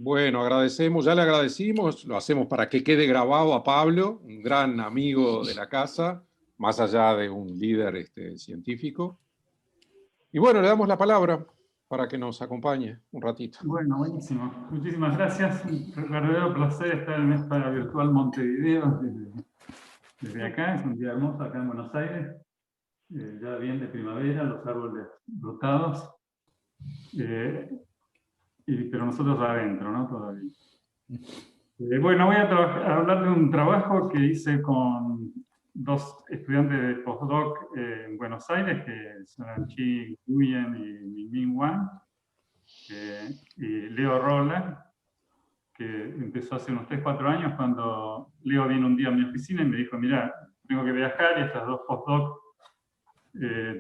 Bueno, agradecemos, ya le agradecimos, lo hacemos para que quede grabado a Pablo, un gran amigo de la casa, más allá de un líder científico. Y bueno, le damos la palabra para que nos acompañe un ratito. Bueno, buenísimo. Muchísimas gracias. Un verdadero placer estar en esta virtual Montevideo desde acá. Es un día hermoso acá en Buenos Aires. Ya bien de primavera, los árboles brotados. Pero nosotros adentro, ¿no? Todavía. Bueno, voy a hablar de un trabajo que hice con dos estudiantes de postdoc en Buenos Aires, que son Chi Nguyen y Mingming Wang, y Leo Rolla, que empezó hace unos 3-4 años, cuando Leo vino un día a mi oficina y me dijo, mira, tengo que viajar y estas dos postdocs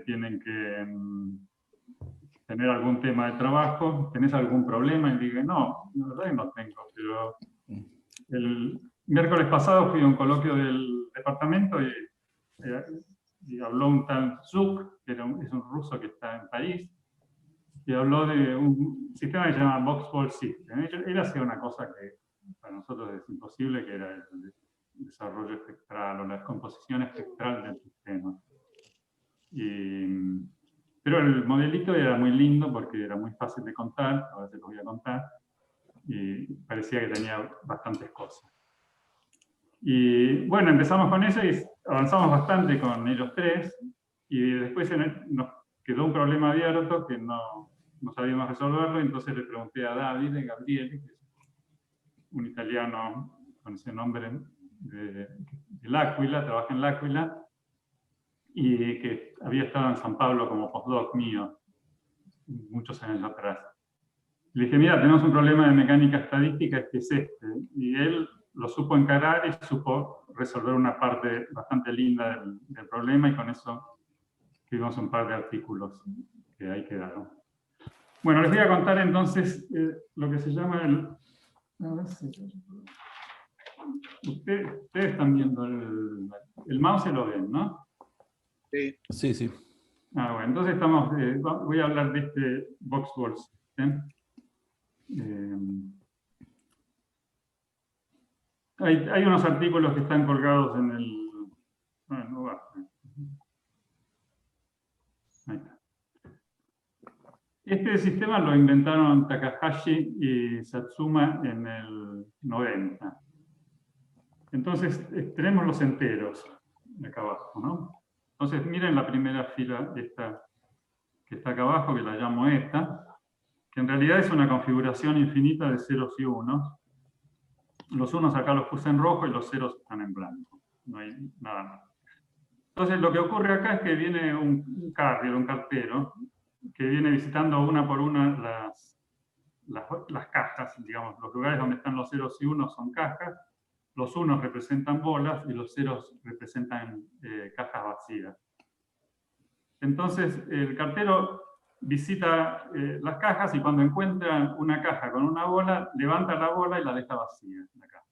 tienen que tener algún tema de trabajo, ¿tenés algún problema? Y dije, no, la verdad que no tengo, pero el miércoles pasado fui a un coloquio del departamento y habló un tal Zuk, que es un ruso que está en París, y habló de un sistema que se llama Box-Ball System. Él hacía una cosa que para nosotros es imposible, que era el desarrollo espectral o la descomposición espectral del sistema. Pero el modelito era muy lindo porque era muy fácil de contar, ahora se los voy a contar, y parecía que tenía bastantes cosas. Y bueno, empezamos con eso y avanzamos bastante con ellos tres, y después nos quedó un problema abierto que no sabíamos resolverlo, entonces le pregunté a Davide Gabriele, que es un italiano con ese nombre de L'Aquila, trabaja en L'Aquila, y que había estado en San Pablo como postdoc mío muchos años atrás. Le dije, mira, tenemos un problema de mecánica estadística, que es este. Y él lo supo encarar y supo resolver una parte bastante linda del problema, y con eso escribimos un par de artículos que ahí quedaron. Bueno, les voy a contar entonces lo que se llama el... A ver si... Ustedes están viendo el mouse, se lo ven, ¿no? Sí. Sí, sí. Ah, bueno, entonces voy a hablar de este Box-Ball System. Hay unos artículos que están colgados en el... Bueno, no va. Ahí está. Este sistema lo inventaron Takahashi y Satsuma en el 90. Entonces, tenemos los enteros de acá abajo, ¿no? Entonces, miren la primera fila esta, que está acá abajo, que la llamo esta, que en realidad es una configuración infinita de ceros y unos. Los unos acá los puse en rojo y los ceros están en blanco. No hay nada más. Entonces, lo que ocurre acá es que viene un carrier, un cartero, que viene visitando una por una las cajas, digamos, los lugares donde están los ceros y unos son cajas, los unos representan bolas y los ceros representan cajas vacías. Entonces, el cartero visita las cajas y cuando encuentra una caja con una bola, levanta la bola y la deja vacía, la caja.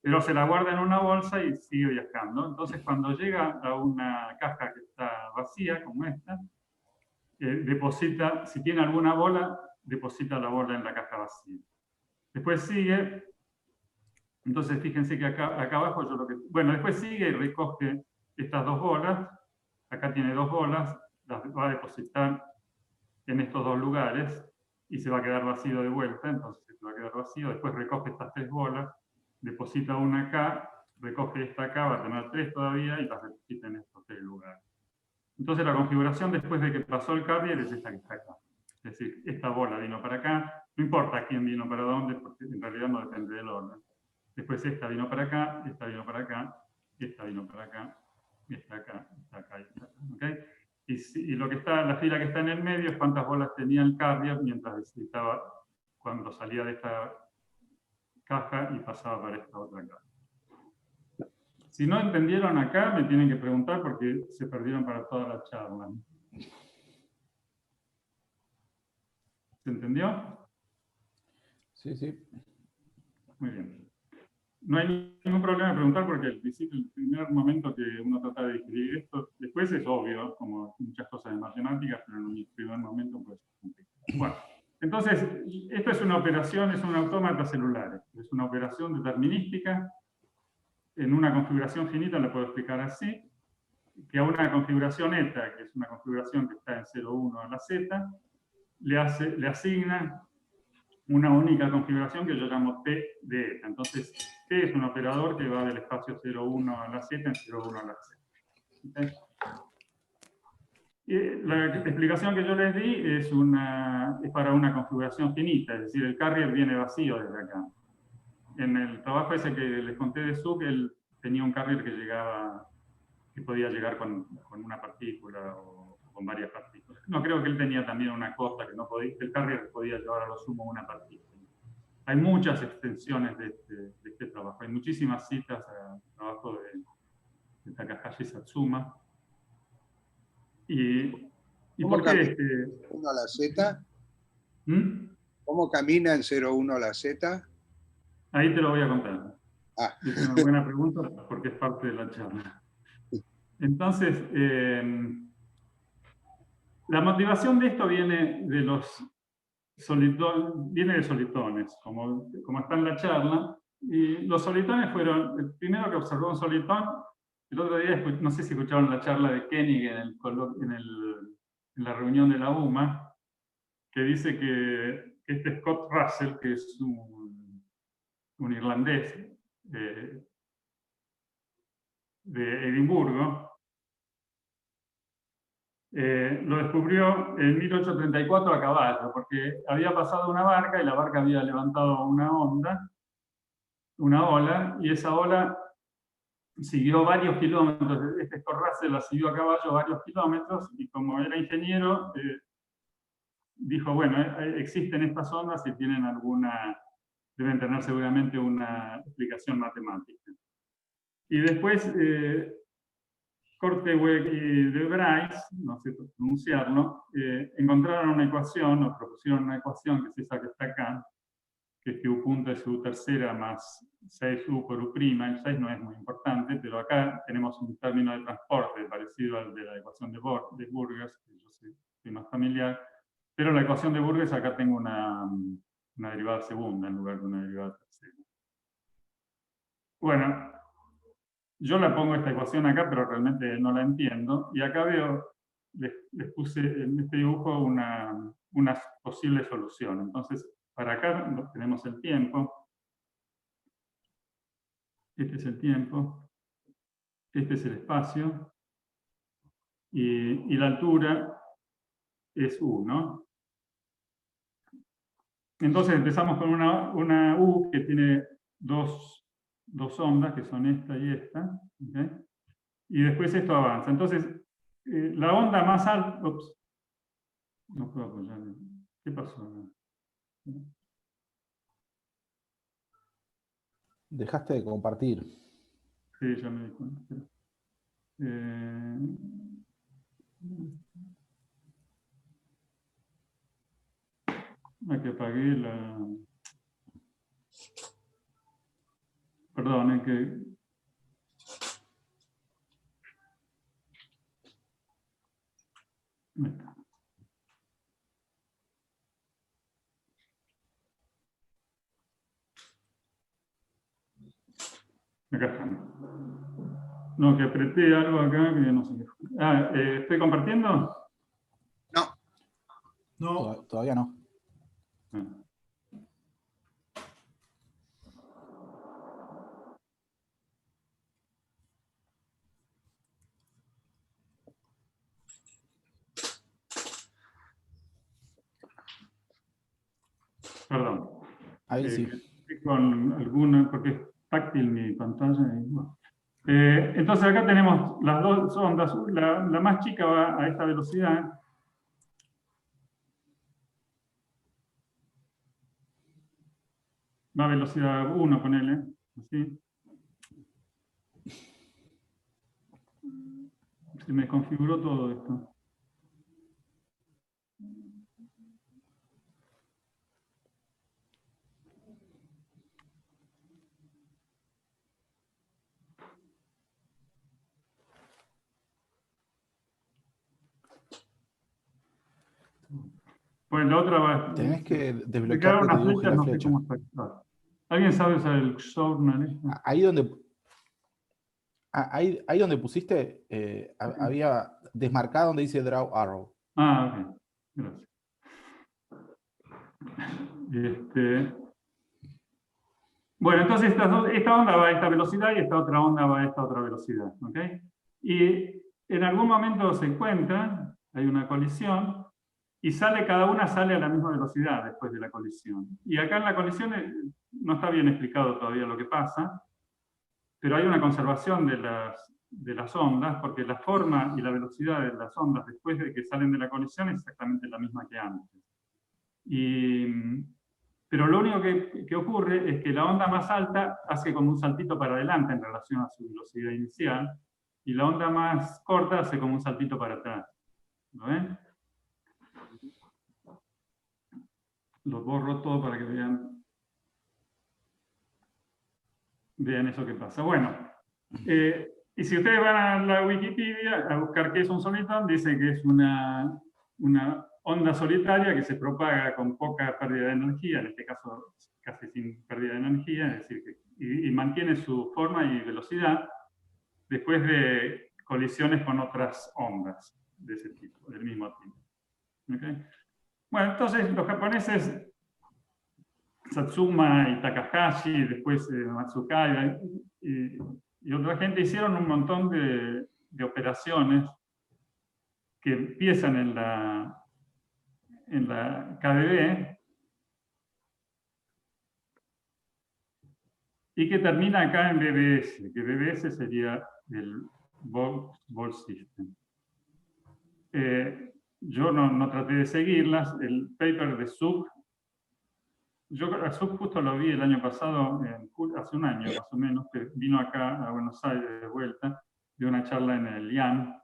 Pero se la guarda en una bolsa y sigue viajando. Entonces, cuando llega a una caja que está vacía, como esta, deposita, si tiene alguna bola, deposita la bola en la caja vacía. Después sigue, entonces fíjense que acá abajo yo bueno, después sigue y recoge estas dos bolas, acá tiene dos bolas, las va a depositar en estos dos lugares y se va a quedar vacío de vuelta, entonces se va a quedar vacío, después recoge estas tres bolas, deposita una acá, recoge esta acá, va a tener tres todavía y las deposita en estos tres lugares. Entonces la configuración después de que pasó el carrier es esta que está acá. Es decir, esta bola vino para acá, no importa quién vino para dónde, porque en realidad no depende del orden. Después esta vino para acá, esta vino para acá, esta vino para acá, esta acá, esta acá, esta acá. ¿Okay? Y lo que está, la fila que está en el medio es cuántas bolas tenía el carrier mientras estaba, cuando salía de esta caja y pasaba para esta otra caja. Si no entendieron acá, me tienen que preguntar porque se perdieron para toda la charla. ¿Se entendió? Sí, sí. Muy bien. No hay ningún problema de preguntar porque el primer momento que uno trata de digerir esto, después es obvio, como muchas cosas de matemáticas, pero en el primer momento puede ser complicado. Bueno, Entonces, esto es una operación, es un autómata celular. Es una operación determinística. En una configuración finita la puedo explicar así, que a una configuración eta, que es una configuración que está en 0,1 a la z, le asigna una única configuración que yo llamo T de eta. Entonces, T es un operador que va del espacio 0,1 a la z en 0,1 a la z. ¿Okay? La explicación que yo les di es para una configuración finita, es decir, el carrier viene vacío desde acá. En el trabajo ese que les conté de Zook, él tenía un carrier que podía llegar con una partícula o con varias partículas. No, creo que él tenía también una cosa que el carrier podía llevar a lo sumo una partícula. Hay muchas extensiones de este trabajo, hay muchísimas citas al trabajo de Takahashi Satsuma. ¿Y por qué? ¿1 a la z? ¿Mm? ¿Cómo camina en 0,1 a la z? Ahí te lo voy a contar. Ah. Es una buena pregunta porque es parte de la charla. Entonces, la motivación de esto viene de los solitones, como está en la charla. Y los solitones fueron, el primero que observó un solitón, el otro día, no sé si escucharon la charla de Koenig en la reunión de la UMA, que dice que este Scott Russell, que es un irlandés de Edimburgo, lo descubrió en 1834 a caballo, porque había pasado una barca y la barca había levantado una ola, y esa ola siguió varios kilómetros. Este Scott Russell la siguió a caballo varios kilómetros, y como era ingeniero, dijo, bueno, existen estas ondas y deben tener seguramente una explicación matemática. Y después, Korteweg y de Vries, no sé pronunciarlo, encontraron una ecuación, o propusieron una ecuación, que es esa que está acá, que es que U punto es U tercera más 6U por U'. El 6 no es muy importante, pero acá tenemos un término de transporte parecido al de la ecuación de Burgers, que yo soy más familiar, pero la ecuación de Burgers acá tengo una derivada segunda en lugar de una derivada tercera. Bueno, yo la pongo esta ecuación acá, pero realmente no la entiendo. Y acá les puse en este dibujo una posible solución. Entonces, para acá tenemos el tiempo. Este es el tiempo. Este es el espacio. Y la altura es U, ¿no? Entonces empezamos con una U que tiene dos ondas, que son esta y esta. ¿Okay? Y después esto avanza. Entonces, la onda más alta... Ups, no puedo apoyarme. ¿Qué pasó? Dejaste de compartir. Sí, ya me di cuenta. Que apagué la... Perdón, es que... Acá está. No, que apreté algo acá que no sé qué. ¿Estoy compartiendo? No. No. Todavía no. Perdón. Ahí sí. Con alguna, porque es táctil mi pantalla. Bueno. Entonces acá tenemos las dos ondas. La más chica va a esta velocidad. Va a velocidad 1, ponele. Así. Se me configuró todo esto. Pues la otra va... Tenés que de desbloquear cada que una te dibuje flecha, la no sé flecha. cómo está activado. ¿Alguien sabe usar el Journal? Ahí donde pusiste, había desmarcado donde dice Draw Arrow. Ah, ok. Gracias. Bueno, entonces esta onda va a esta velocidad y esta otra onda va a esta otra velocidad. ¿Ok? Y en algún momento se encuentran, hay una colisión, y cada una sale a la misma velocidad después de la colisión. Y acá en la colisión no está bien explicado todavía lo que pasa, pero hay una conservación de las ondas, porque la forma y la velocidad de las ondas después de que salen de la colisión es exactamente la misma que antes. Pero lo único que ocurre es que la onda más alta hace como un saltito para adelante en relación a su velocidad inicial, y la onda más corta hace como un saltito para atrás. ¿Lo ven? Los borro todo para que vean eso que pasa. Bueno, y si ustedes van a la Wikipedia a buscar qué es un solitón, dice que es una onda solitaria que se propaga con poca pérdida de energía, en este caso casi sin pérdida de energía, es decir, y mantiene su forma y velocidad después de colisiones con otras ondas de ese tipo, del mismo tipo. ¿Okay? Bueno, entonces los japoneses, Satsuma y Takahashi, después Matsukaga y otra gente hicieron un montón de operaciones que empiezan en la KDB y que termina acá en BBS, que BBS sería el Ball System. Yo no traté de seguirlas, el paper de Suk, yo a Suk justo lo vi el año pasado, hace un año más o menos, que vino acá a Buenos Aires de vuelta, dio una charla en el IAN,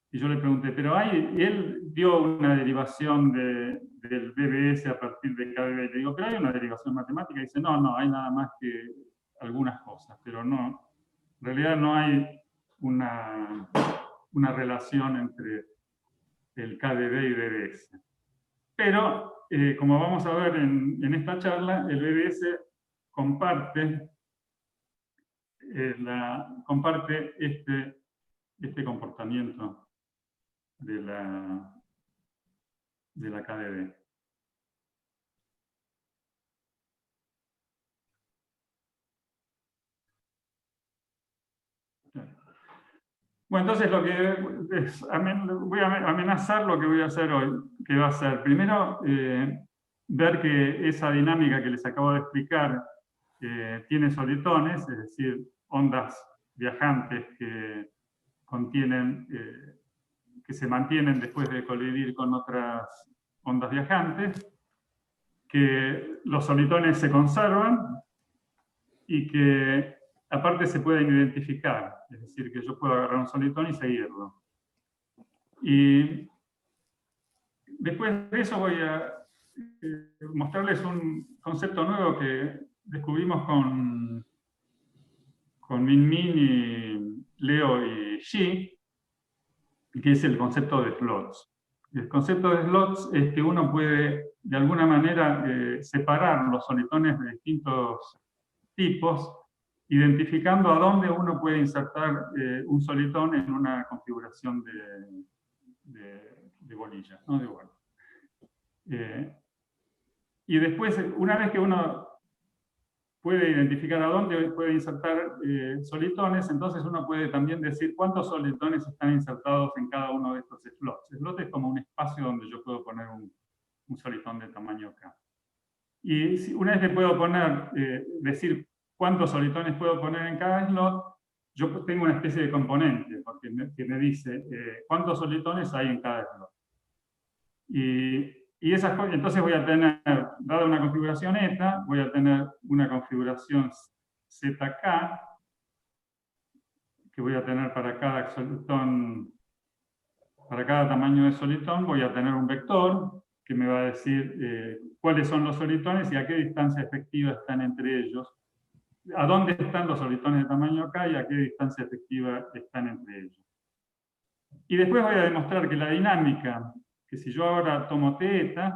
y yo le pregunté, pero él dio una derivación del BBS a partir de KBB, y le digo, pero hay una derivación matemática, y dice, no, hay nada más que algunas cosas, pero no, en realidad no hay una relación entre el KDB y BBS. Pero, como vamos a ver en esta charla, el BBS comparte este comportamiento de la KDB. Bueno, entonces voy a amenazar lo que voy a hacer hoy, que va a ser, primero, ver que esa dinámica que les acabo de explicar tiene solitones, es decir, ondas viajantes que se mantienen después de colidir con otras ondas viajantes, que los solitones se conservan y que aparte se pueden identificar, es decir, que yo puedo agarrar un solitón y seguirlo. Y después de eso voy a mostrarles un concepto nuevo que descubrimos con Min Min y Leo y Xi, que es el concepto de slots. El concepto de slots es que uno puede, de alguna manera, separar los solitones de distintos tipos, identificando a dónde uno puede insertar un solitón en una configuración de bolilla, ¿no? De borde. Y después, una vez que uno puede identificar a dónde puede insertar solitones, entonces uno puede también decir cuántos solitones están insertados en cada uno de estos slots. Slot es como un espacio donde yo puedo poner un solitón de tamaño K. Y una vez que puedo decir cuántos solitones puedo poner en cada slot, yo tengo una especie de componente que me dice cuántos solitones hay en cada slot. Y entonces voy a tener, dada una configuración ETA, voy a tener una configuración ZK, que voy a tener para cada solitón, para cada tamaño de solitón, voy a tener un vector que me va a decir cuáles son los solitones y a qué distancia efectiva están entre ellos, a dónde están los solitones de tamaño K y a qué distancia efectiva están entre ellos. Y después voy a demostrar que la dinámica, que si yo ahora tomo θ,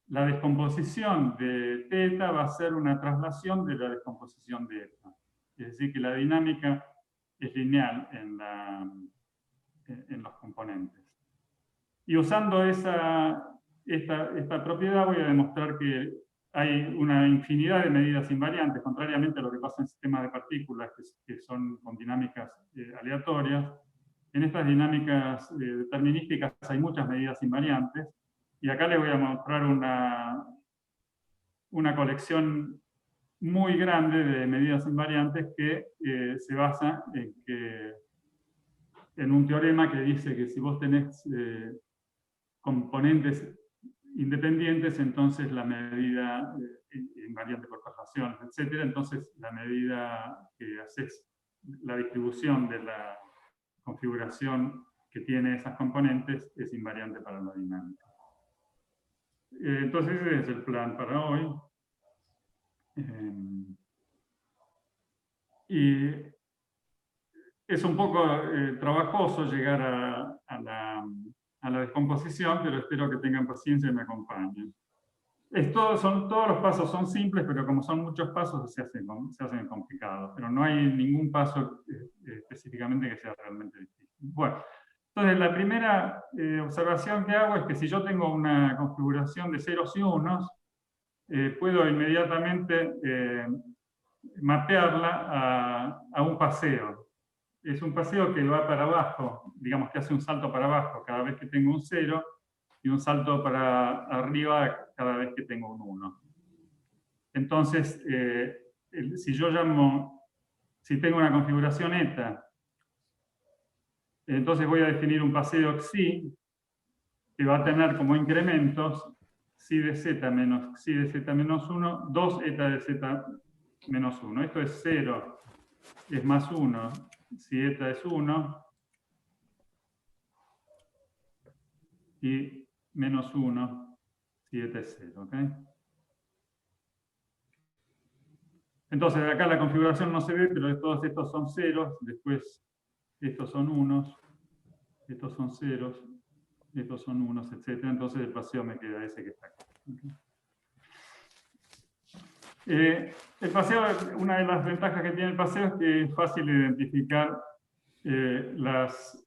la descomposición de teta va a ser una traslación de la descomposición de eta. Es decir, que la dinámica es lineal en los componentes. Y usando esta propiedad voy a demostrar que hay una infinidad de medidas invariantes, contrariamente a lo que pasa en sistemas de partículas que son con dinámicas aleatorias. En estas dinámicas determinísticas hay muchas medidas invariantes, y acá les voy a mostrar una colección muy grande de medidas invariantes que se basa en un teorema que dice que si vos tenés componentes independientes, entonces la medida invariante por traslaciones, etc. Entonces la medida que haces, la distribución de la configuración que tiene esas componentes es invariante para la dinámica. Entonces ese es el plan para hoy. Y es un poco trabajoso llegar a la descomposición, pero espero que tengan paciencia y me acompañen. Todos los pasos son simples, pero como son muchos pasos se hacen complicados, pero no hay ningún paso específicamente que sea realmente difícil. Bueno, entonces la primera observación que hago es que si yo tengo una configuración de ceros y unos, puedo inmediatamente mapearla a un paseo. Es un paseo que va para abajo, digamos que hace un salto para abajo cada vez que tengo un 0, y un salto para arriba cada vez que tengo un 1. Entonces, si tengo una configuración eta, entonces voy a definir un paseo xi, que va a tener como incrementos xi de z menos xi de z menos 1, 2 eta de z menos 1. Esto es 0, es más 1, si eta es 1, y menos 1, si eta es 0. ¿Okay? Entonces, acá la configuración no se ve, pero todos estos son ceros, después estos son unos, estos son ceros, estos son unos, etc. Entonces el paseo me queda ese que está acá. ¿Okay? El paseo, una de las ventajas que tiene el paseo es que es fácil identificar las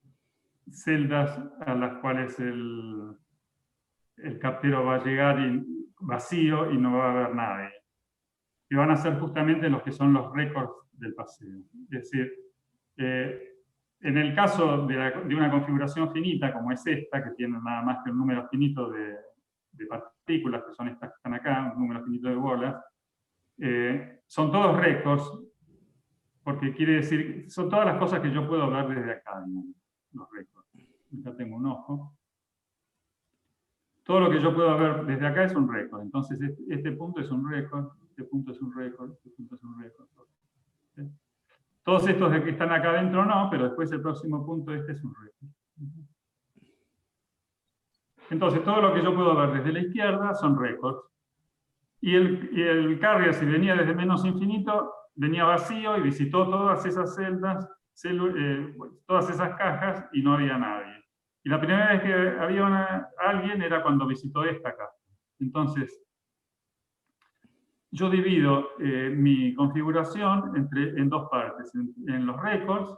celdas a las cuales el cartero va a llegar vacío y no va a haber nadie. Y van a ser justamente los que son los récords del paseo. Es decir, en el caso de una configuración finita, como es esta, que tiene nada más que un número finito de partículas, que son estas que están acá, un número finito de bolas, son todos récords, porque quiere decir, son todas las cosas que yo puedo ver desde acá, los récords. Acá tengo un ojo. Todo lo que yo puedo ver desde acá es un récord. Entonces, este punto es un récord, este punto es un récord, este punto es un récord. ¿Sí? Todos estos de que están acá adentro no, pero después el próximo punto este es un récord. Entonces, todo lo que yo puedo ver desde la izquierda son récords. Y el carrier, si venía desde menos infinito, venía vacío y visitó todas esas celdas, todas esas cajas, y no había nadie. Y la primera vez que había alguien era cuando visitó esta caja. Entonces, yo divido mi configuración en dos partes, en los récords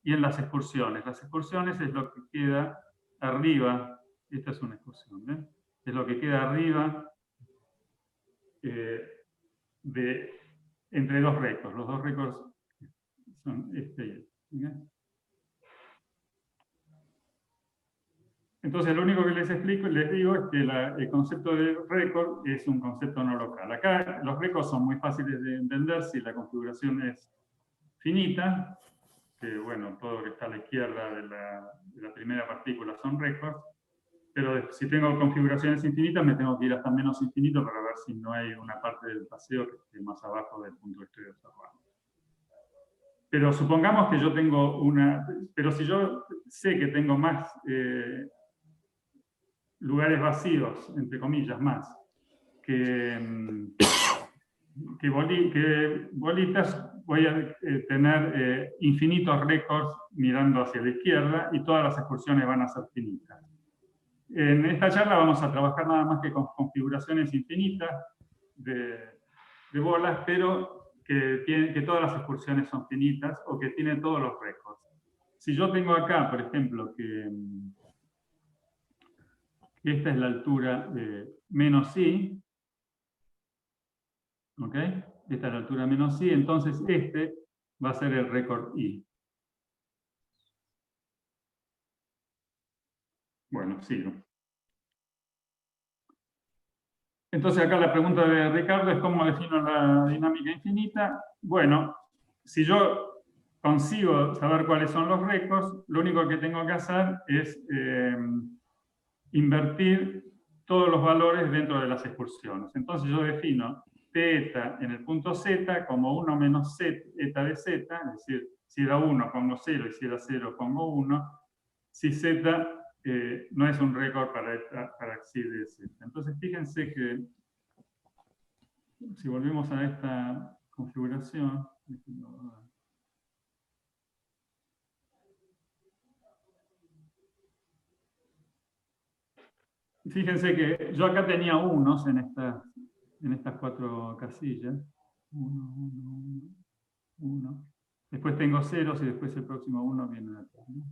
y en las excursiones. Las excursiones es lo que queda arriba, esta es una excursión, ¿ven? Es lo que queda arriba entre dos récords. Los dos récords son este y este. ¿Okay? Entonces, lo único que les explico, les digo, es que el concepto de récord es un concepto no local. Acá los récords son muy fáciles de entender si la configuración es finita, que bueno, todo lo que está a la izquierda de la primera partícula son récords, pero si tengo configuraciones infinitas me tengo que ir hasta menos infinito para ver si no hay una parte del paseo que esté más abajo del punto que estoy observando. Pero supongamos que yo tengo pero si yo sé que tengo más lugares vacíos, entre comillas, más, que bolitas, voy a tener infinitos récords mirando hacia la izquierda y todas las excursiones van a ser finitas. En esta charla vamos a trabajar nada más que con configuraciones infinitas de bolas, pero que todas las excursiones son finitas o que tienen todos los récords. Si yo tengo acá, por ejemplo, que esta es la altura menos i, ¿ok? Esta es la altura menos i, entonces este va a ser el récord i. Bueno, sigo. Entonces acá la pregunta de Ricardo es cómo defino la dinámica infinita. Bueno, si yo consigo saber cuáles son los récords, lo único que tengo que hacer es invertir todos los valores dentro de las excursiones. Entonces yo defino θ en el punto z como 1 menos eta de z, es decir, si era 1 pongo 0 y si era 0 pongo 1, si z no es un récord para xi de z. Entonces fíjense que si volvemos a esta configuración, fíjense que yo acá tenía unos en estas 4 casillas. 1, 1, 1, 1. Después tengo ceros y después el próximo 1 viene de acá, ¿no?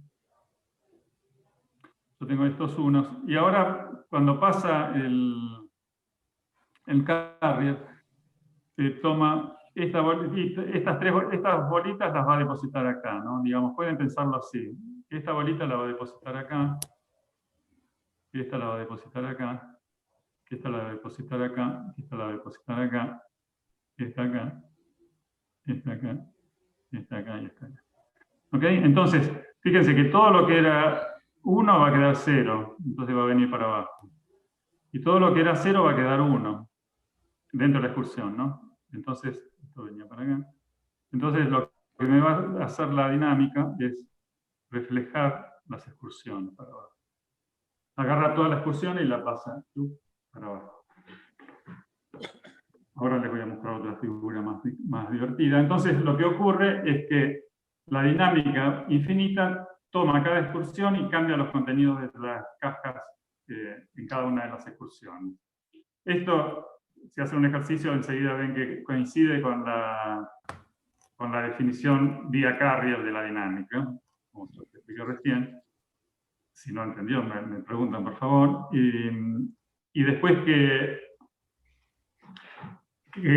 Yo tengo estos unos. Y ahora, cuando pasa el carrier, toma estas bolitas, las va a depositar acá, ¿no? Digamos, pueden pensarlo así. Esta bolita la va a depositar acá. Esta la va a depositar acá. Esta la va a depositar acá. Esta la va a depositar acá. Esta acá. Esta acá. Esta acá y esta acá. ¿Ok? Entonces, fíjense que todo lo que era 1 va a quedar 0. Entonces va a venir para abajo. Y todo lo que era 0 va a quedar 1. Dentro de la excursión, ¿no? Entonces, esto venía para acá. Entonces, lo que me va a hacer la dinámica es reflejar las excursiones para abajo. Agarra toda la excursión y la pasa para abajo. Ahora les voy a mostrar otra figura más divertida. Entonces, lo que ocurre es que la dinámica infinita toma cada excursión y cambia los contenidos de las cajas en cada una de las excursiones. Esto, si hacen un ejercicio, enseguida ven que coincide con la definición vía carrier de la dinámica, como se lo expliqué recién. Si no entendió, me preguntan, por favor. Y después que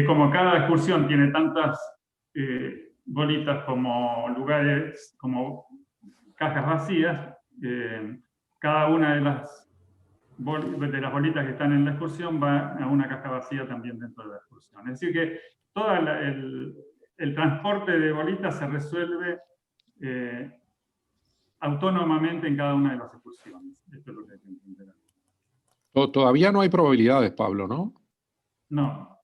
como cada excursión tiene tantas bolitas como lugares, como cajas vacías, cada una de las bolitas que están en la excursión va a una caja vacía también dentro de la excursión. Es decir que todo el transporte de bolitas se resuelve autónomamente en cada una de las excursiones. Esto es lo que hay que entender. Todavía no hay probabilidades, Pablo, ¿no? No.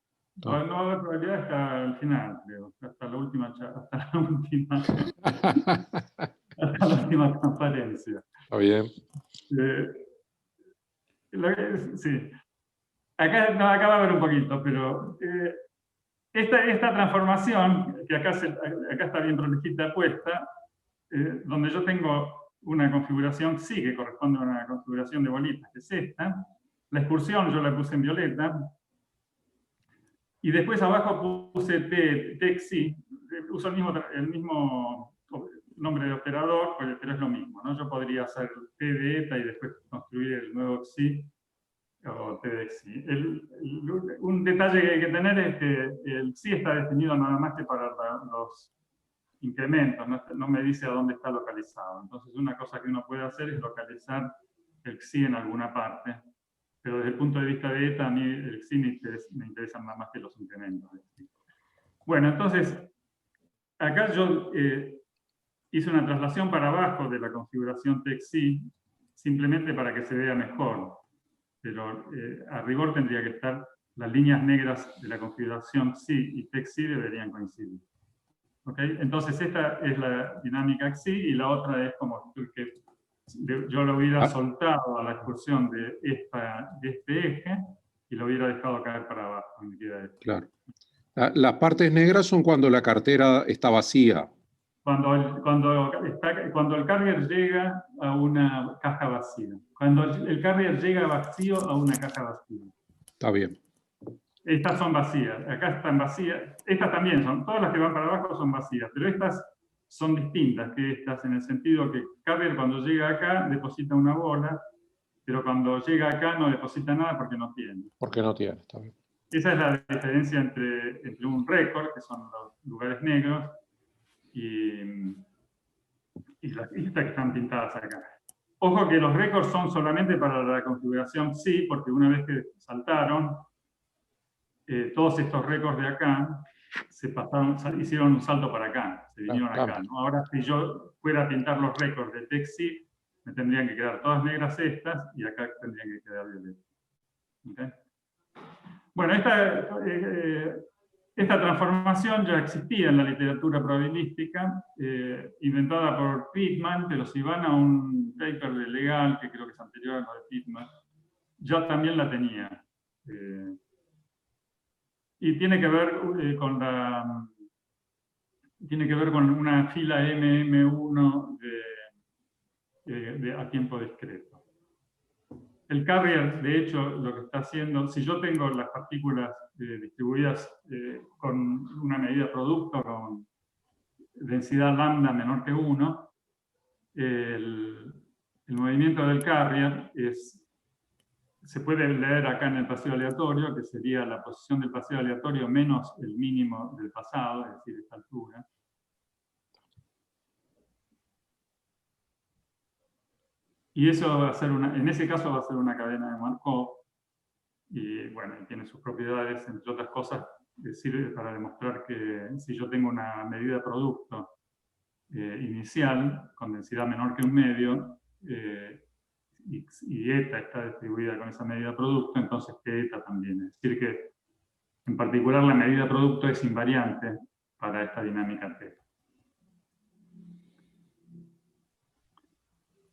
No va a haber probabilidad hasta el final, creo. Hasta la última conferencia. Está bien. Sí. Acá va a haber un poquito, pero esta transformación, que acá está bien prolejita puesta, donde yo tengo una configuración xi que corresponde a una configuración de bolitas, que es esta. La excursión yo la puse en violeta. Y después abajo puse txi. Uso el mismo nombre de operador, pero es lo mismo, ¿no? Yo podría hacer t de eta y después construir el nuevo xi o t de xi. Un detalle que hay que tener es que el xi está definido nada más que para los incrementos, no me dice a dónde está localizado. Entonces una cosa que uno puede hacer es localizar el xi en alguna parte, pero desde el punto de vista de eta a mí el xi me interesan nada más que los incrementos. Bueno, entonces acá yo hice una traslación para abajo de la configuración txi, simplemente para que se vea mejor, pero a rigor tendría que estar las líneas negras de la configuración xi y txi deberían coincidir. ¿Okay? Entonces esta es la dinámica xi y la otra es como que yo lo hubiera soltado a la excursión de este eje y lo hubiera dejado caer para abajo. Me queda esto. Claro. Las partes negras son cuando la cartera está vacía. Cuando el carrier llega a una caja vacía. Cuando el carrier llega vacío a una caja vacía. Está bien. Estas son vacías. Acá están vacías. Estas también son. Todas las que van para abajo son vacías. Pero estas son distintas que estas en el sentido que el carrier cuando llega acá deposita una bola, pero cuando llega acá no deposita nada porque no tiene. Porque no tiene, está bien. Esa es la diferencia entre un récord, que son los lugares negros, y las listas que están pintadas acá. Ojo que los récords son solamente para la configuración sí, porque una vez que saltaron, todos estos récords de acá se pasaron, hicieron un salto para acá, se vinieron acá, ¿no? Ahora, si yo fuera a pintar los récords de TextC, me tendrían que quedar todas negras estas, y acá tendrían que quedar violetas. ¿Okay? Bueno, esta transformación ya existía en la literatura probabilística, inventada por Pitman, pero si van a un paper de legal, que creo que es anterior a lo de Pitman, ya también la tenía. Y tiene que ver con una fila MM1 a tiempo discreto. El carrier, de hecho, lo que está haciendo, si yo tengo las partículas distribuidas con una medida producto con densidad lambda menor que 1, el movimiento del carrier se puede leer acá en el paseo aleatorio, que sería la posición del paseo aleatorio menos el mínimo del pasado, es decir, esta altura. Y eso va a ser en ese caso va a ser una cadena de Markov, y bueno, tiene sus propiedades, entre otras cosas, sirve para demostrar que si yo tengo una medida producto inicial, con densidad menor que un medio, y eta está distribuida con esa medida producto, entonces que eta también. Es decir que, en particular, la medida producto es invariante para esta dinámica T.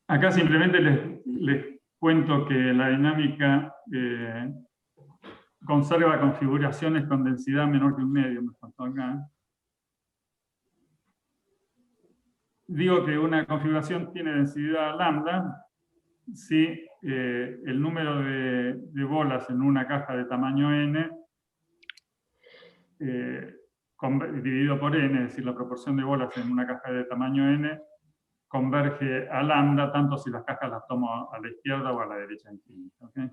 Acá simplemente les cuento que la dinámica conserva configuraciones con densidad menor que un medio, me faltó acá. Digo que una configuración tiene densidad lambda si el número de bolas en una caja de tamaño n dividido por n, es decir, la proporción de bolas en una caja de tamaño n, converge a lambda, tanto si las cajas las tomo a la izquierda o a la derecha infinita. ¿Okay?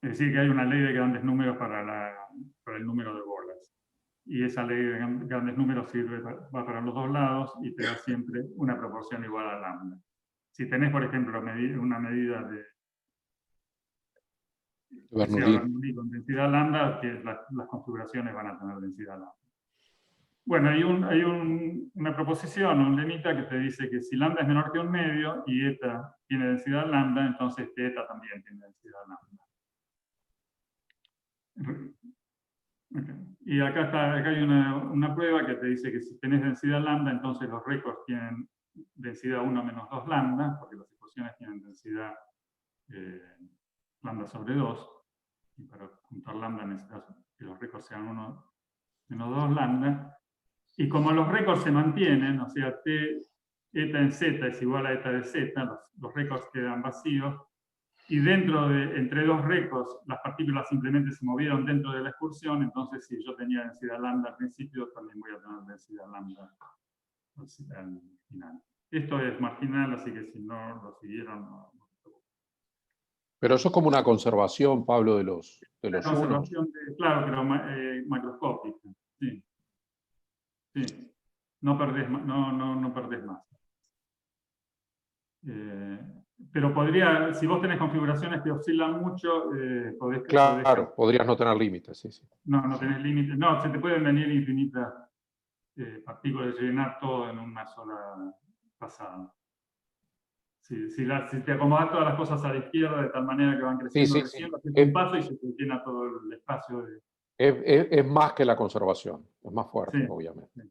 Es decir, que hay una ley de grandes números para el número de bolas. Y esa ley de grandes números va para los dos lados y te da siempre una proporción igual a lambda. Si tenés, por ejemplo, una medida de Bernoulli con densidad lambda, que las configuraciones van a tener densidad lambda. Bueno, hay una proposición, un lemita que te dice que si lambda es menor que un medio y eta tiene densidad lambda, entonces que eta también tiene densidad lambda. Okay. Y acá hay una prueba que te dice que si tenés densidad lambda, entonces los récords tienen densidad 1 menos 2 lambda, porque las ecuaciones tienen densidad lambda sobre 2. Y para juntar lambda necesitas que los récords sean 1 menos 2 lambda. Y como los récords se mantienen, o sea, eta en z es igual a eta de z, los récords quedan vacíos, y entre dos récords las partículas simplemente se movieron dentro de la excursión, entonces si yo tenía densidad lambda al principio, también voy a tener densidad lambda al final. Esto es marginal, así que si no lo siguieron, no. Pero eso es como una conservación, Pablo, de los conservación claro, pero macroscópica. Sí. Sí. No perdés más. Pero si vos tenés configuraciones que oscilan mucho, podrías no tener límites. Sí, sí. No tenés límites. No, se te pueden venir infinitas partículas de llenar todo en una sola pasada. Si te acomodas todas las cosas a la izquierda de tal manera que van creciendo, haces un paso y se te llena todo el espacio. Es más que la conservación, es más fuerte, obviamente. Sí.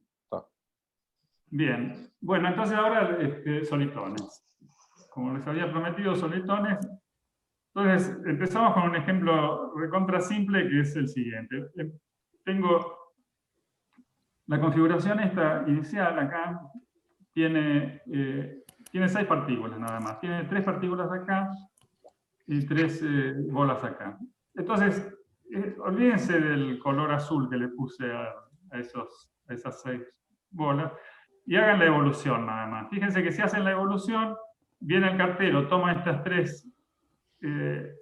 Bien, bueno, entonces ahora solitones. Como les había prometido, solitones. Entonces, empezamos con un ejemplo recontra simple que es el siguiente. Tengo La configuración esta inicial acá tiene 6 partículas nada más. Tiene 3 partículas acá y 3 bolas acá. Entonces, olvídense del color azul que le puse a esas 6 bolas y hagan la evolución nada más. Fíjense que si hacen la evolución, viene el cartero, toma estas 3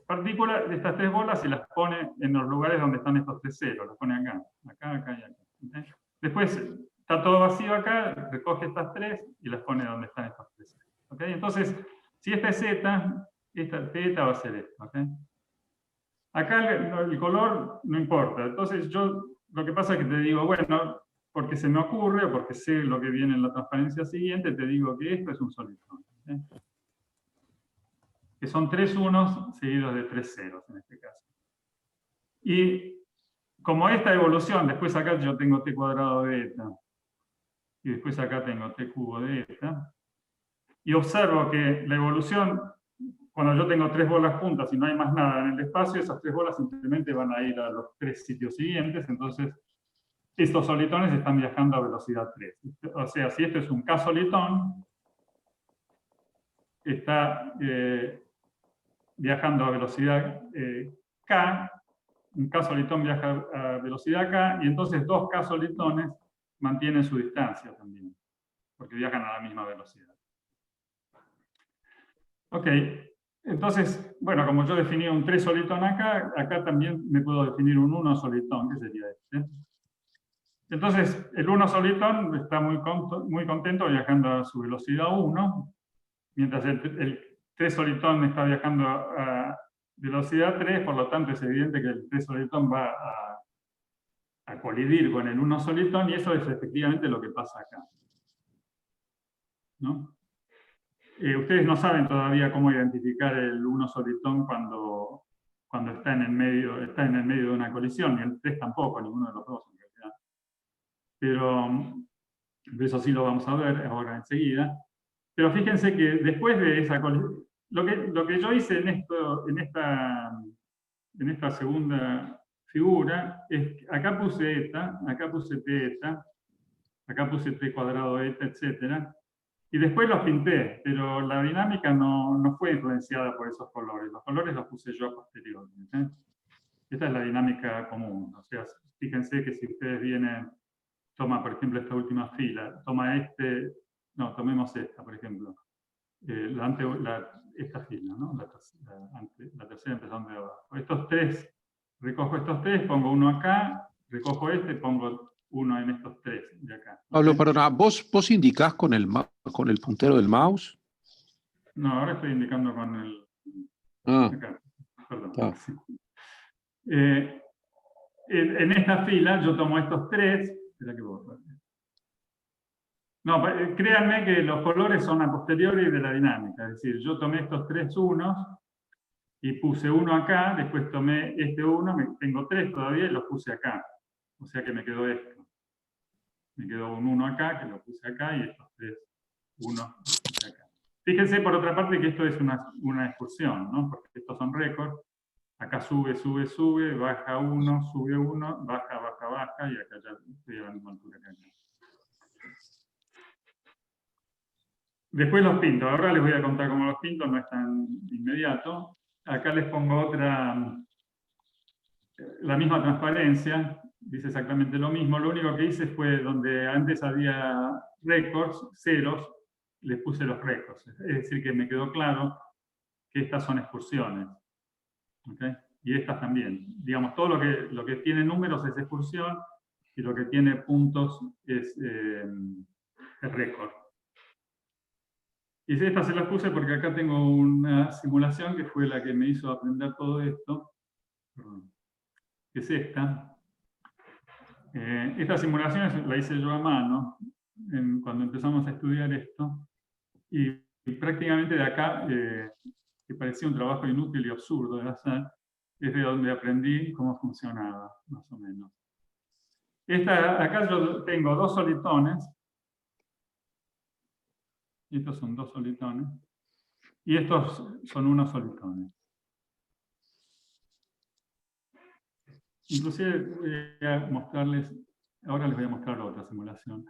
partículas, de estas 3 bolas y las pone en los lugares donde están estos 3 ceros. Las pone acá, acá, acá y acá. ¿Okay? Después está todo vacío acá, recoge estas 3 y las pone donde están estos 3 ceros. ¿Okay? Entonces, si esta es Z, esta θ va a ser esto. ¿Okay? Acá el color no importa. Entonces yo lo que pasa es que te digo, bueno, porque se me ocurre o porque sé lo que viene en la transparencia siguiente, te digo que esto es un solitón. ¿Okay? Que son 3 unos seguidos de 3 ceros en este caso. Y como esta evolución, después acá yo tengo t cuadrado de eta, y después acá tengo t cubo de eta, y observo que la evolución, cuando yo tengo 3 bolas juntas y no hay más nada en el espacio, esas 3 bolas simplemente van a ir a los 3 sitios siguientes, entonces estos solitones están viajando a velocidad 3. O sea, si esto es un k-solitón, está viajando a velocidad k, un k-solitón viaja a velocidad k, y entonces 2 k-solitones mantienen su distancia también, porque viajan a la misma velocidad. Ok, entonces, bueno, como yo definí un 3 solitón acá, acá también me puedo definir un 1 solitón, que sería este. Entonces, el 1 solitón está muy contento viajando a su velocidad 1, mientras el 3 solitón está viajando a velocidad 3, por lo tanto es evidente que el 3 solitón va a colidir con el 1 solitón, y eso es efectivamente lo que pasa acá. ¿No? Ustedes no saben todavía cómo identificar el 1 solitón cuando está en el medio de una colisión, ni el 3 tampoco, ninguno de los dos en realidad. Pero eso sí lo vamos a ver ahora enseguida. Pero fíjense que después de esa colisión, lo que yo hice en esta segunda figura es, acá puse eta, acá puse t eta, acá puse t cuadrado eta, etc. Y después los pinté, pero la dinámica no fue influenciada por esos colores. Los colores los puse yo a posteriori. ¿Eh? Esta es la dinámica común. O sea, fíjense que si ustedes vienen, toma por ejemplo esta última fila, tomemos esta, por ejemplo. Esta fila, ¿no? La tercera empezando de abajo. Estos 3, recojo estos 3, pongo uno acá, recojo este, pongo uno en estos 3 de acá. Pablo, ¿Okay? perdona, ¿vos indicás con el puntero del mouse? No, ahora estoy indicando con el... Acá, perdón. En esta fila yo tomo estos 3. Espera que borro. No, créanme que los colores son a posteriori de la dinámica. Es decir, yo tomé estos 3 unos y puse uno acá, después tomé este 1, tengo 3 todavía y los puse acá. O sea que me quedó esto. Me quedó un 1 acá, que lo puse acá, y estos 3 1 los puse acá. Fíjense, por otra parte, que esto es una excursión, ¿no? Porque estos son récords. Acá sube, sube, sube, baja 1, sube 1, baja, baja, baja, y acá ya estoy a la misma altura que acá. Después los pinto. Ahora les voy a contar cómo los pinto, no es tan inmediato. Acá les pongo la misma transparencia, dice exactamente lo mismo. Lo único que hice fue donde antes había récords, ceros, les puse los récords. Es decir, que me quedó claro que estas son excursiones. ¿Okay? Y estas también. Digamos, todo lo que tiene números es excursión y lo que tiene puntos es récord. Y estas se las puse porque acá tengo una simulación que fue la que me hizo aprender todo esto. Perdón. Que es esta. Esta simulación la hice yo a mano cuando empezamos a estudiar esto. Y prácticamente de acá, que parecía un trabajo inútil y absurdo de hacer, es de donde aprendí cómo funcionaba, más o menos. Acá yo tengo 2 solitones. Estos son 2 solitones. Y estos son 1 solitones. Inclusive voy a mostrarles ahora les voy a mostrar otra simulación.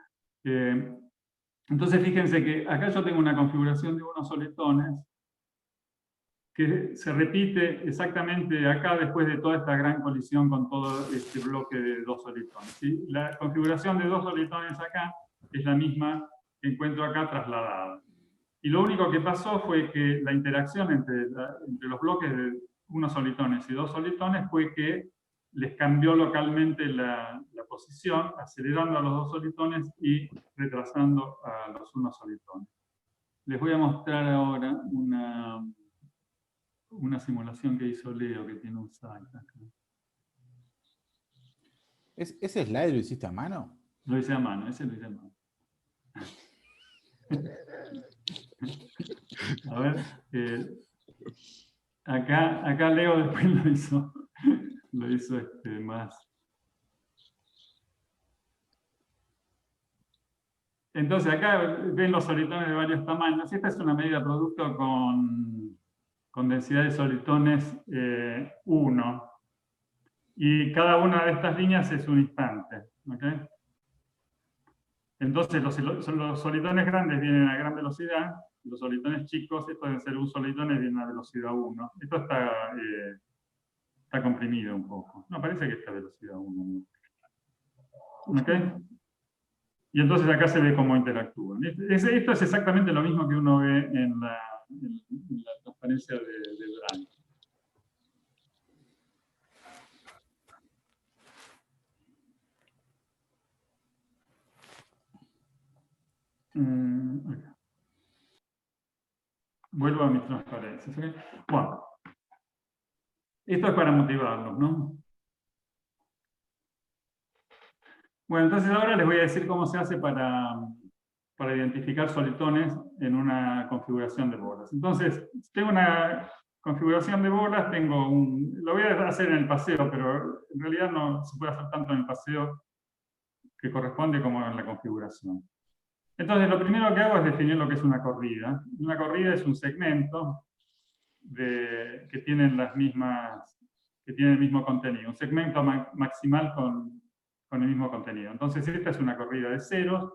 Entonces fíjense que acá yo tengo una configuración de unos solitones que se repite exactamente acá después de toda esta gran colisión con todo este bloque de dos solitones, ¿sí? La configuración de dos solitones acá es la misma que encuentro acá trasladada. Y lo único que pasó fue que la interacción entre los bloques de unos solitones y dos solitones fue que les cambió localmente la posición, acelerando a los dos solitones y retrasando a los unos solitones. Les voy a mostrar ahora una simulación que hizo Leo, que tiene un site acá. ¿Ese slide lo hiciste a mano? Lo hice a mano, ese lo hice a mano. A ver, acá Leo después lo hizo más. Entonces acá ven los solitones de varios tamaños. Esta es una medida de producto con densidad de solitones 1. Y cada una de estas líneas es un instante. ¿Okay? Entonces los solitones grandes vienen a gran velocidad, los solitones chicos, estos deben ser un solitones, vienen a velocidad 1. Esto está comprimido un poco. No, parece que está a velocidad 1. ¿Ok? Y entonces acá se ve cómo interactúan. Esto es exactamente lo mismo que uno ve en la transparencia de Bragg. Acá. Vuelvo a mis transparencias. ¿Okay? Bueno, esto es para motivarlos, ¿no? Bueno, entonces ahora les voy a decir cómo se hace para identificar solitones en una configuración de bolas. Entonces, tengo una configuración de bolas, lo voy a hacer en el paseo, pero en realidad no se puede hacer tanto en el paseo que corresponde como en la configuración. Entonces, lo primero que hago es definir lo que es una corrida. Una corrida es un segmento que tiene el mismo contenido, un segmento maximal con el mismo contenido. Entonces, esta es una corrida de ceros,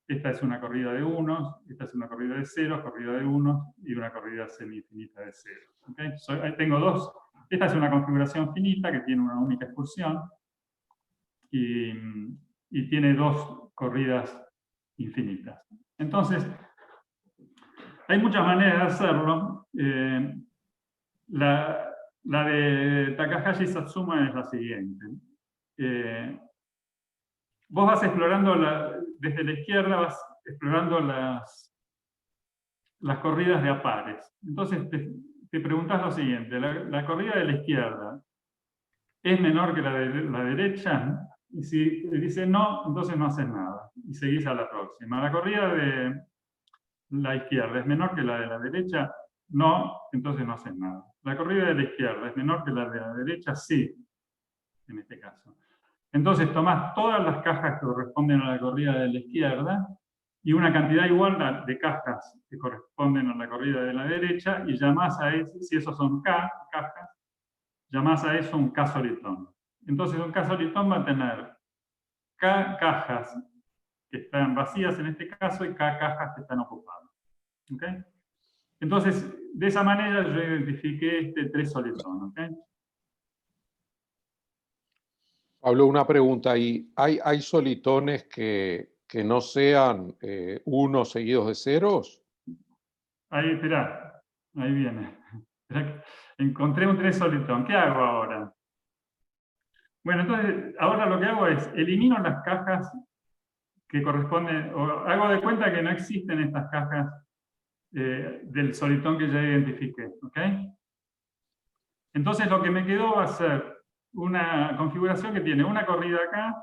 esta es una corrida de unos, esta es una corrida de ceros, corrida de unos y una corrida semi-infinita de ceros. ¿Okay? Ahí tengo dos. Esta es una configuración finita que tiene una única excursión y tiene dos corridas infinitas. Entonces, hay muchas maneras de hacerlo. La de Takahashi Satsuma es la siguiente. Vos vas explorando, desde la izquierda vas explorando las corridas de a pares. Entonces te preguntás lo siguiente, ¿la corrida de la izquierda es menor que la de la derecha? Y si te dice no, entonces no haces nada. Y seguís a la próxima. ¿La corrida de la izquierda es menor que la de la derecha? No, entonces no haces nada. ¿La corrida de la izquierda es menor que la de la derecha? Sí, en este caso. Entonces tomás todas las cajas que corresponden a la corrida de la izquierda y una cantidad igual de cajas que corresponden a la corrida de la derecha y llamás a eso, si esos son K cajas, llamás a eso un K solitón. Entonces un K solitón va a tener K cajas que están vacías en este caso y K cajas que están ocupadas. ¿Okay? Entonces, de esa manera yo identifiqué tres solitón. ¿Okay? Pablo, una pregunta ahí. ¿Hay solitones que no sean unos seguidos de ceros? Ahí, esperá. Ahí viene. Encontré un 3 solitón. ¿Qué hago ahora? Bueno, entonces, ahora lo que hago es, elimino las cajas que corresponden, o hago de cuenta que no existen estas cajas del solitón que ya identifiqué. ¿Ok? Entonces lo que me quedó va a ser una configuración que tiene una corrida acá,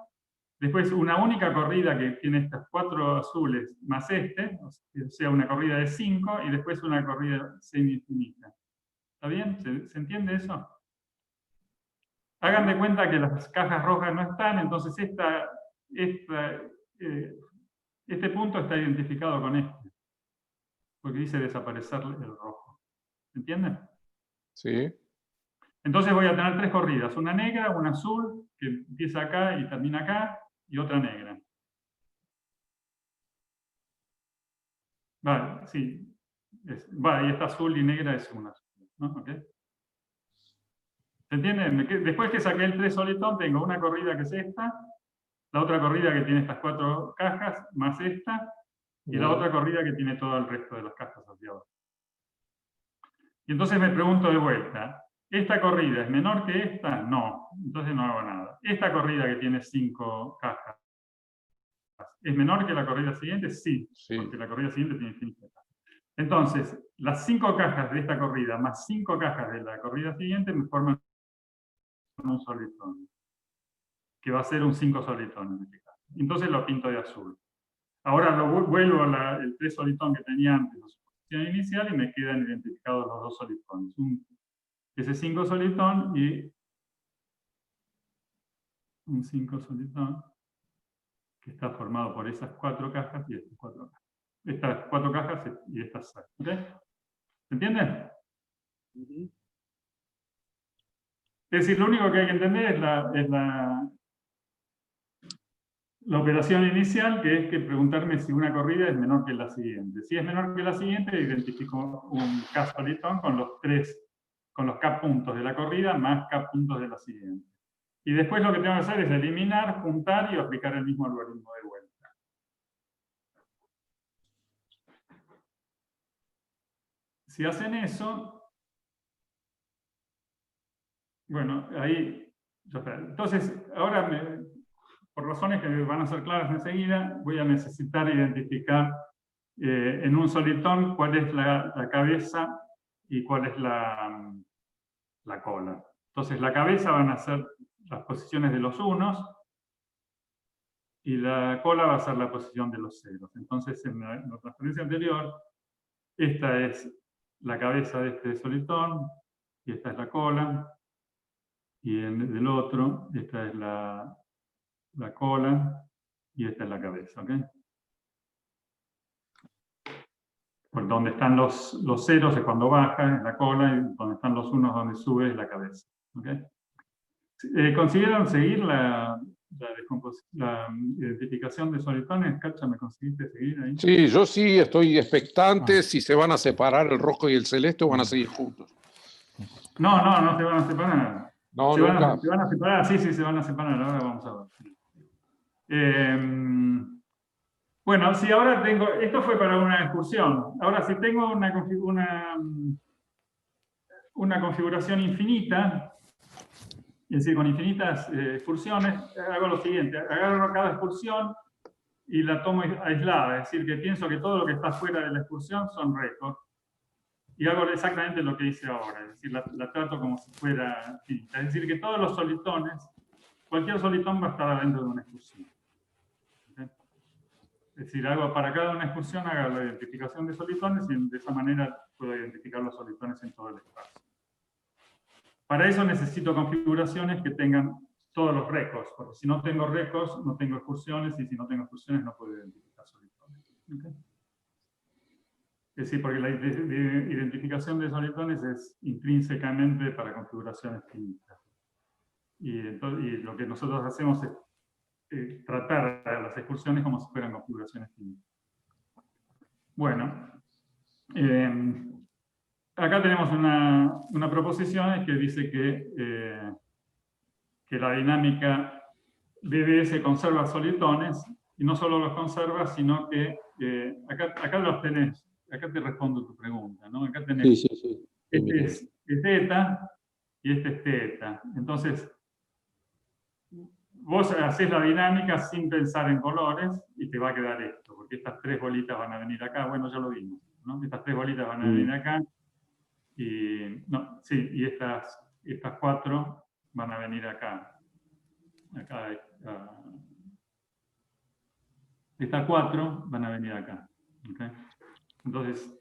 después una única corrida que tiene estas 4 azules más o sea, una corrida de 5, y después una corrida semi-infinita. ¿Está bien? ¿Se entiende eso? Hagan de cuenta que las cajas rojas no están, entonces este punto está identificado con este, porque dice desaparecer el rojo. ¿Se entiende? Sí. Entonces voy a tener 3 corridas, una negra, una azul, que empieza acá y termina acá, y otra negra. Vale, sí. Vale, y esta azul y negra es una azul, ¿no? ¿Okay? ¿Se entiende? Después que saqué el 3 solitón, tengo una corrida que es esta, la otra corrida que tiene estas 4 cajas, más esta, y la otra corrida que tiene todo el resto de las cajas hacia abajo. Y entonces me pregunto de vuelta, ¿esta corrida es menor que esta? No, entonces no hago nada. ¿Esta corrida que tiene 5 cajas es menor que la corrida siguiente? Sí, porque la corrida siguiente tiene infinitas cajas. Entonces, las 5 cajas de esta corrida más 5 cajas de la corrida siguiente me forman un solitón, que va a ser un 5 solitón en este caso. Entonces lo pinto de azul. Ahora vuelvo al 3 solitón que tenía antes, la suposición inicial, y me quedan identificados los 2 solitones. Ese 5 solitón y un 5 solitón que está formado por esas 4 cajas y estas 4 cajas. Estas 4 cajas y estas 6. ¿Okay? ¿Se entiende? Es decir, lo único que hay que entender es la operación inicial, que es que preguntarme si una corrida es menor que la siguiente. Si es menor que la siguiente, identifico un K solitón con los K puntos de la corrida más K puntos de la siguiente. Y después lo que tengo que hacer es eliminar, juntar y aplicar el mismo algoritmo de vuelta. Si hacen eso, bueno, ahí ya está. Entonces, ahora, por razones que van a ser claras enseguida, voy a necesitar identificar en un solitón cuál es la cabeza y cuál es la cola. Entonces, la cabeza van a ser las posiciones de los unos y la cola va a ser la posición de los ceros. Entonces, en la transferencia anterior, esta es la cabeza de este solitón y esta es la cola. Y en el otro, esta es la cola y esta es la cabeza. ¿Okay? Pues donde están los ceros es cuando baja, es la cola, y donde están los unos donde sube es la cabeza. ¿Okay? ¿Consiguieron seguir la identificación de solitones? Cacha, ¿me conseguiste seguir ahí? Sí, yo sí estoy expectante si se van a separar el rojo y el celeste o van a seguir juntos. No se van a separar. No, se nunca. van a separar, sí, se van a separar, ahora vamos a ver. Bueno, si ahora tengo, esto fue para una excursión, ahora si tengo una configuración infinita, es decir, con infinitas excursiones, hago lo siguiente, agarro cada excursión y la tomo aislada, es decir, que pienso que todo lo que está fuera de la excursión son récords, y hago exactamente lo que hice ahora, es decir, la trato como si fuera finita, es decir, que todos los solitones, cualquier solitón va a estar dentro de una excursión. ¿Okay? Es decir, para cada una excursión hago la identificación de solitones y de esa manera puedo identificar los solitones en todo el espacio. Para eso necesito configuraciones que tengan todos los récords, porque si no tengo récords, no tengo excursiones, y si no tengo excursiones, no puedo identificar solitones. ¿Okay? Es decir, porque la identificación de solitones es intrínsecamente para configuraciones finitas. Y lo que nosotros hacemos es tratar a las excursiones como si fueran configuraciones finitas. Bueno, acá tenemos una proposición que dice que la dinámica BBS conserva solitones, y no solo los conserva, sino que acá los tenés, acá te respondo tu pregunta, ¿no? Acá tenés, Sí. este es teta y este es teta. Entonces, vos hacés la dinámica sin pensar en colores y te va a quedar esto, porque estas 3 bolitas van a venir acá, bueno, ya lo vimos, ¿no? Estas 3 bolitas van a venir acá, y estas 4 van a venir acá. Estas 4 van a venir acá. ¿Okay? Entonces,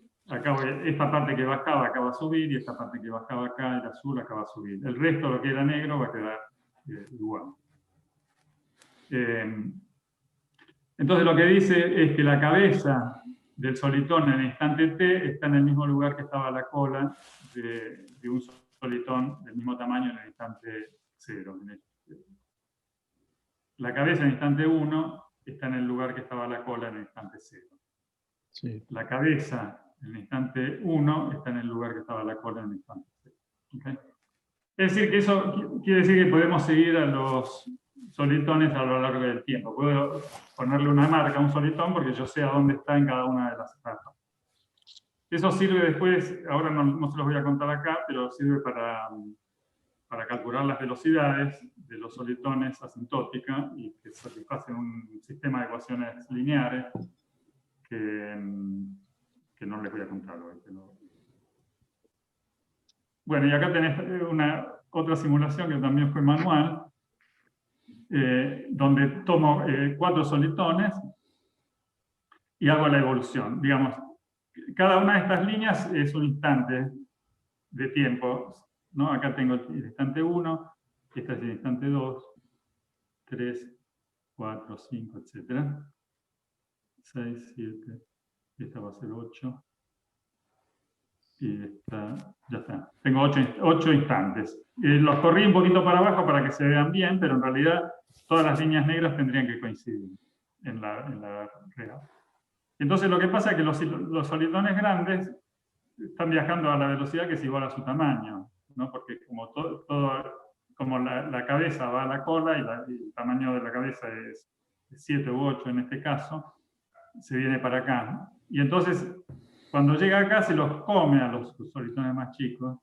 esta parte que bajaba acá va a subir, y esta parte que bajaba acá, el azul, acá va a subir. El resto, lo que era negro, va a quedar igual. Entonces, lo que dice es que la cabeza del solitón en el instante t está en el mismo lugar que estaba la cola de un solitón del mismo tamaño en el instante 0. la cabeza en el instante 1 está en el lugar que estaba la cola en el instante 0. Sí. La cabeza en el instante 1 está en el lugar que estaba la cola en el instante 0. ¿Okay? Es decir, que eso quiere decir que podemos seguir a los solitones a lo largo del tiempo. Puedo ponerle una marca a un solitón porque yo sé a dónde está en cada una de las etapas. Eso sirve después, ahora no se los voy a contar acá, pero sirve para calcular las velocidades de los solitones asintóticas y que satisfacen un sistema de ecuaciones lineares que no les voy a contar hoy. Bueno, y acá tenés otra simulación que también fue manual, donde tomo 4 solitones y hago la evolución. Digamos, cada una de estas líneas es un instante de tiempo, ¿no? Acá tengo el instante 1, este es el instante 2, 3, 4, 5, etc. 6, 7, esta va a ser 8. Y esta, ya está. Tengo 8 instantes. Los corrí un poquito para abajo para que se vean bien, pero en realidad todas las líneas negras tendrían que coincidir en la real. Entonces lo que pasa es que los solitones grandes están viajando a la velocidad que es igual a su tamaño, ¿no? Porque como la cabeza va a la cola y el tamaño de la cabeza es 7 u 8 en este caso, se viene para acá. Y entonces, cuando llega acá, se los come a los solitones más chicos.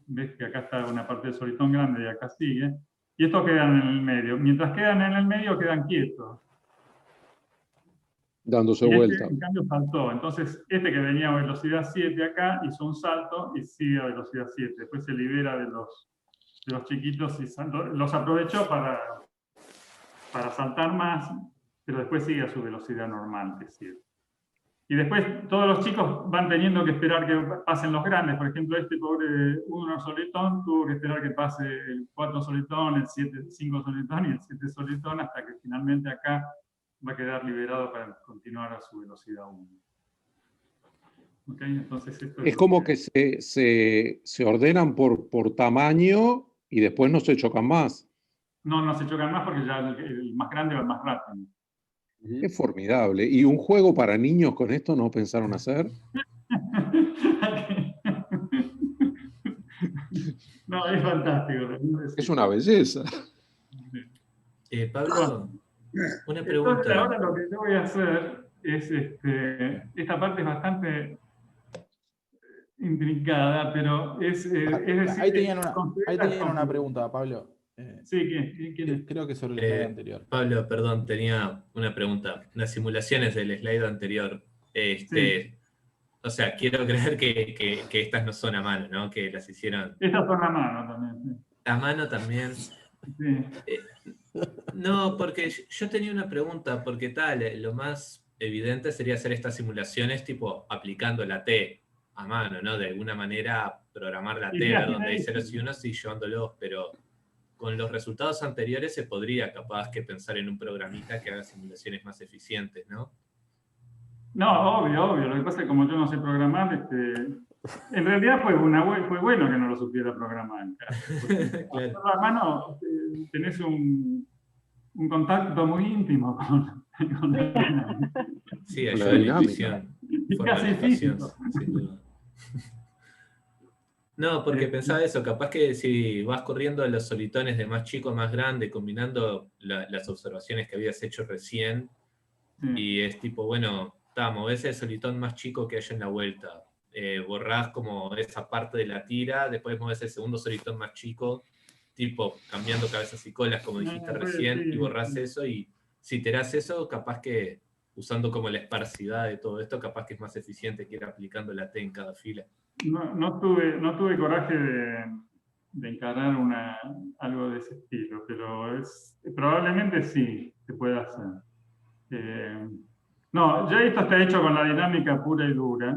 Ves que acá está una parte del solitón grande y acá sigue. Y estos quedan en el medio. Mientras quedan en el medio, quedan quietos. Dándose Y vuelta. en cambio saltó. Entonces, este que venía a velocidad 7 acá, hizo un salto y sigue a velocidad 7. Después se libera de los chiquitos y los aprovechó para saltar más, pero después sigue a su velocidad normal, que es 7. Y después todos los chicos van teniendo que esperar que pasen los grandes. Por ejemplo, este pobre 1 solitón tuvo que esperar que pase el 4 solitón, el 5 solitón y el 7 solitón, hasta que finalmente acá va a quedar liberado para continuar a su velocidad 1. ¿Okay? Entonces esto Es como que se ordenan por tamaño y después no se chocan más. No se chocan más porque ya el más grande va más rápido. Es formidable. ¿Y un juego para niños con esto no pensaron hacer? No, es fantástico. Es una belleza. Pablo, una Entonces, pregunta. ahora lo que yo voy a hacer es, esta parte es bastante intrincada, pero es decir... Ahí tenían una pregunta, Pablo. Sí, ¿quién es? Creo que sobre el slide anterior. Pablo, perdón, tenía una pregunta. Las simulaciones del slide anterior. Sí. O sea, quiero creer que estas no son a mano, ¿no? Que las hicieron... Estas son a mano también. Sí. A mano también. Sí. No, porque yo tenía una pregunta, porque lo más evidente sería hacer estas simulaciones tipo aplicando la T a mano, ¿no? De alguna manera programar la T a donde hay ceros y unos y llevándolos, pero con los resultados anteriores se podría capaz que pensar en un programita que haga simulaciones más eficientes, ¿no? No, obvio. Lo que pasa es que como yo no sé programar, en realidad fue bueno que no lo supiera programar. Claro. A mano tenés un contacto muy íntimo con la dinámica. Sí, ayuda a la intuición. Casi físico. Sin duda. No, porque pensaba eso, capaz que si vas corriendo los solitones de más chico a más grande, combinando las observaciones que habías hecho recién, y es tipo, bueno, movés el solitón más chico que haya en la vuelta, borrás como esa parte de la tira, después movés el segundo solitón más chico, tipo cambiando cabezas y colas, como dijiste recién, y borrás eso, y si iterás eso, capaz que usando como la esparcidad de todo esto, capaz que es más eficiente que ir aplicando la T en cada fila. No tuve coraje de encarar algo de ese estilo, pero probablemente sí se puede hacer. No, ya esto está hecho con la dinámica pura y dura.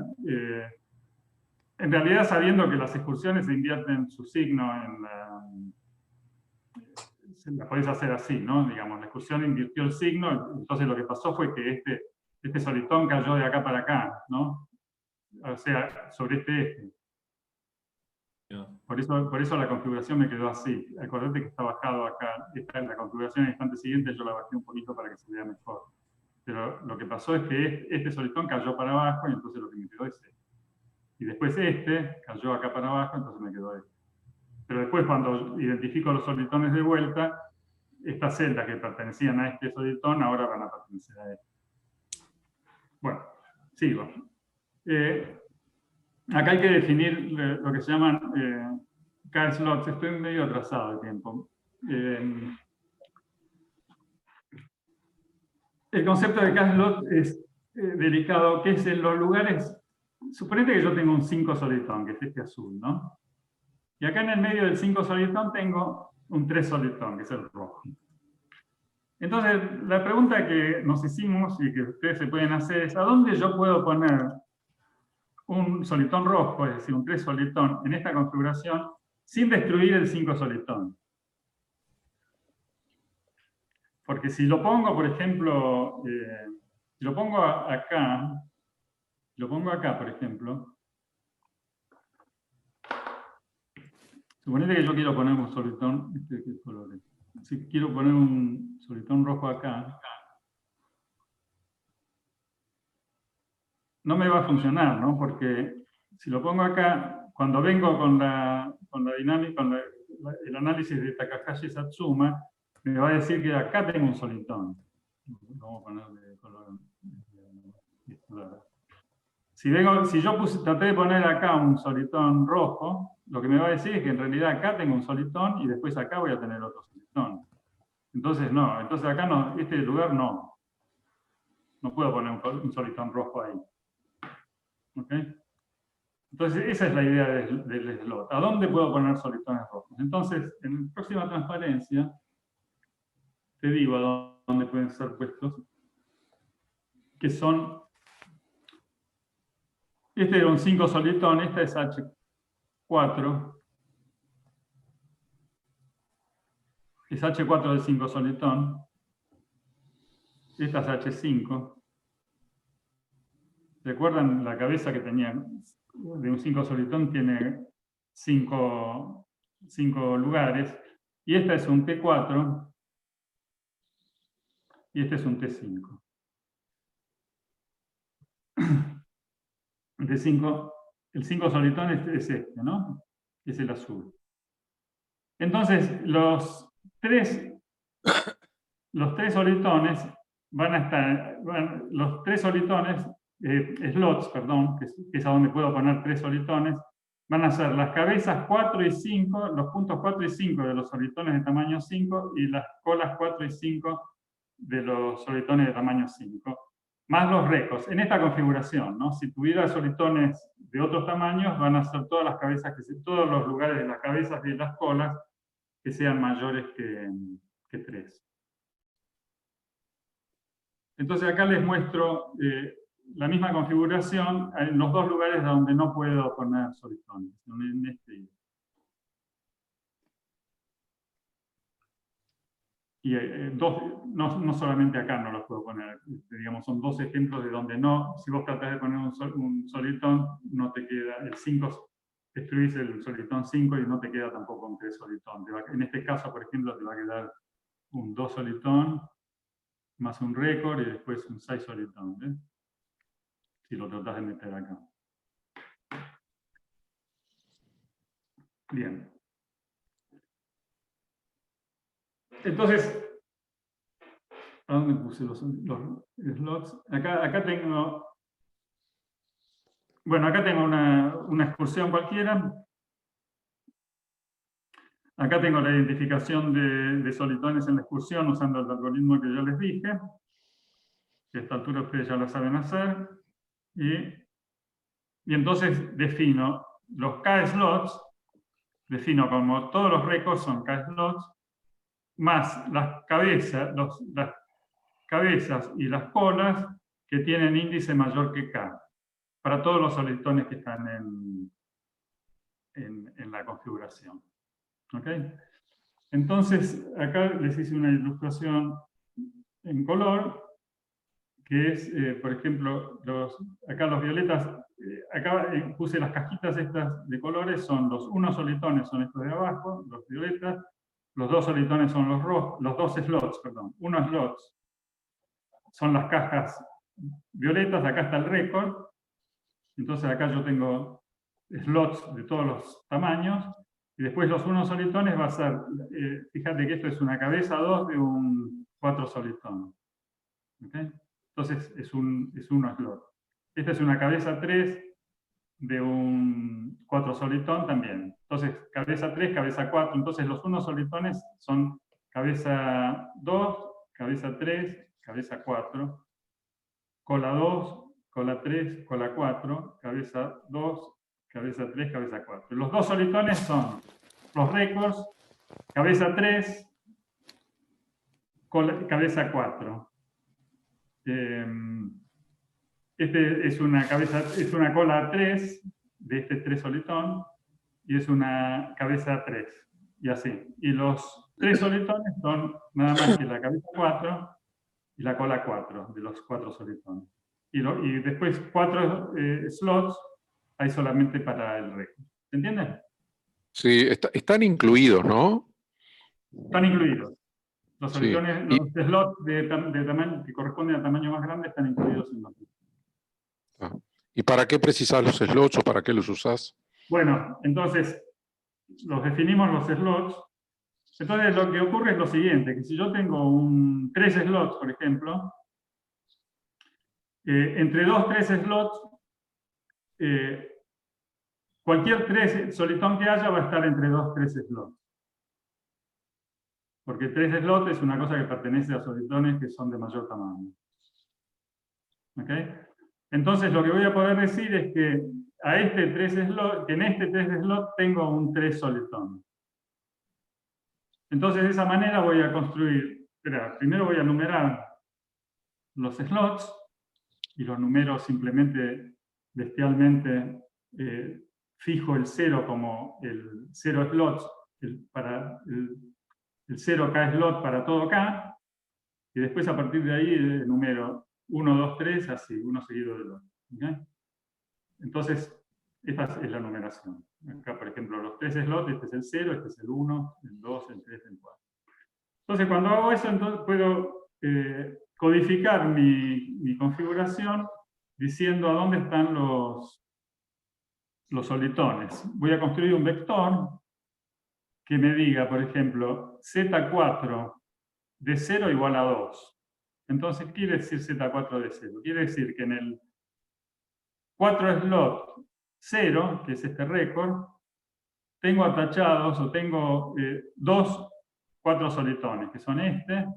En realidad, sabiendo que las excursiones se invierten su signo la podéis hacer así, ¿no? Digamos, la excursión invirtió el signo, entonces lo que pasó fue que este solitón cayó de acá para acá, ¿no? O sea, sobre este eje. No. Por eso la configuración me quedó así. Acordate que está bajado acá, está en la configuración en el instante siguiente, yo la bajé un poquito para que se vea mejor. Pero lo que pasó es que este solitón cayó para abajo y entonces lo que me quedó es este. Y después este cayó acá para abajo, entonces me quedó este. Pero después cuando identifico los solitones de vuelta, estas celdas que pertenecían a este solitón ahora van a pertenecer a este. Bueno, sigo. Acá hay que definir lo que se llaman K-slots. Estoy medio atrasado de tiempo. El concepto de K-slot es delicado, que es en los lugares. Suponete que yo tengo un 5 solitón, que es este azul, ¿no? Y acá en el medio del 5 solitón tengo un 3 solitón, que es el rojo. Entonces, la pregunta que nos hicimos y que ustedes se pueden hacer es: ¿a dónde yo puedo poner un solitón rojo, es decir, un 3 solitón, en esta configuración, sin destruir el 5 solitón? Porque si lo pongo, por ejemplo, si lo pongo acá, por ejemplo, suponete que yo quiero poner un solitón, ¿qué color es? Si quiero poner un solitón rojo acá, no me va a funcionar, ¿no? Porque si lo pongo acá, cuando vengo con la dinámica, el análisis de Takahashi-Satsuma, me va a decir que acá tengo un solitón. Vamos a ponerle color. Si yo traté de poner acá un solitón rojo, lo que me va a decir es que en realidad acá tengo un solitón y después acá voy a tener otro solitón. Entonces no, entonces acá no, este lugar no. No puedo poner un solitón rojo ahí. ¿Ok? Entonces esa es la idea del slot. ¿A dónde puedo poner solitones rojos? Entonces, en la próxima transparencia, te digo a dónde pueden ser puestos, que son, este era un 5 solitón, esta es H4, es H4 de 5 solitón, esta es H5. ¿Recuerdan la cabeza que tenía de un 5 solitón? Tiene 5 lugares, y esta es un T4, y este es un T5. El 5 solitón es este, ¿no? Es el azul. Entonces, los tres solitones van a estar, los 3 solitones, slots, perdón, que es a donde puedo poner 3 solitones, van a ser las cabezas 4 y 5, los puntos 4 y 5 de los solitones de tamaño 5 y las colas 4 y 5 de los solitones de tamaño 5. Más los recos, en esta configuración, ¿no? Si tuviera solitones de otros tamaños, van a ser todas las cabezas, todos los lugares de las cabezas y de las colas que sean mayores que 3. Entonces acá les muestro la misma configuración en los dos lugares donde no puedo poner solitones, en este. Y no solamente acá no los puedo poner, digamos, son 2 ejemplos de donde no, si vos tratás de poner un solitón, no te queda, el 5, destruís el solitón 5 y no te queda tampoco un 3 solitón. En este caso, por ejemplo, te va a quedar un 2 solitón, más un récord y después un 6 solitón, ¿ves? Si lo tratás de meter acá. Bien. Entonces, ¿a dónde puse los slots? Acá tengo, bueno, acá tengo una excursión cualquiera. Acá tengo la identificación de solitones en la excursión usando el algoritmo que yo les dije. Que a esta altura ustedes ya lo saben hacer. Y entonces defino los K-slots, defino como todos los récords son K-slots, más las cabezas y las colas que tienen índice mayor que K, para todos los solitones que están en la configuración. ¿Ok? Entonces, acá les hice una ilustración en color, que es, por ejemplo, acá los violetas acá puse las cajitas estas de colores, son los unos solitones, son estos de abajo, los violetas, los dos solitones son los rojos, los dos slots, perdón, unos slots son las cajas violetas, acá está el récord, entonces acá yo tengo slots de todos los tamaños, y después los unos solitones va a ser, fíjate que esto es una cabeza 2 de un 4 solitón. ¿Okay? Entonces es un slot. Esta es una cabeza 3 de un 4 solitón también. Entonces cabeza 3, cabeza 4. Entonces los unos solitones son cabeza 2, cabeza 3, cabeza 4, cola 2, cola 3, cola 4, cabeza 2, cabeza 3, cabeza 4. Los dos solitones son los récords, cabeza 3, cabeza 4. Este es una cola 3 de este 3 solitón y es una cabeza 3 y así. Y los 3 solitones son nada más que la cabeza 4 y la cola 4 de los 4 solitones. Y después 4 slots hay solamente para el récord. ¿Se entiende? Sí, están incluidos, ¿no? Están incluidos. Los solitones, Sí. los slots de tamaño que corresponden al tamaño más grande están incluidos en los. ¿Y para qué precisas los slots o para qué los usás? Bueno, entonces los definimos los slots. Entonces lo que ocurre es lo siguiente, que si yo tengo 3 slots, por ejemplo, entre 3 slots, cualquier 3 solitón que haya va a estar entre 3 slots. Porque 3 slots es una cosa que pertenece a solitones que son de mayor tamaño. ¿Ok? Entonces lo que voy a poder decir es que a este 3 slot, que en este 3 slot tengo un 3 solitón. Entonces de esa manera voy a construir, primero voy a numerar los slots, y los numero simplemente, bestialmente, fijo el 0 como el 0 slots, el 0 K slot para todo K, y después a partir de ahí numero 1, 2, 3, así, uno seguido del otro. ¿Okay? Entonces, esta es la numeración. Acá, por ejemplo, los 3 slots, este es el 0, este es el 1, el 2, el 3, el 4. Entonces, cuando hago eso, entonces puedo codificar mi configuración diciendo a dónde están los solitones. Voy a construir un vector que me diga, por ejemplo, Z4 de 0 igual a 2. Entonces, ¿qué quiere decir Z4 de 0? Quiere decir que en el 4 slot 0, que es este récord, tengo atachados o tengo 4 solitones, que son este,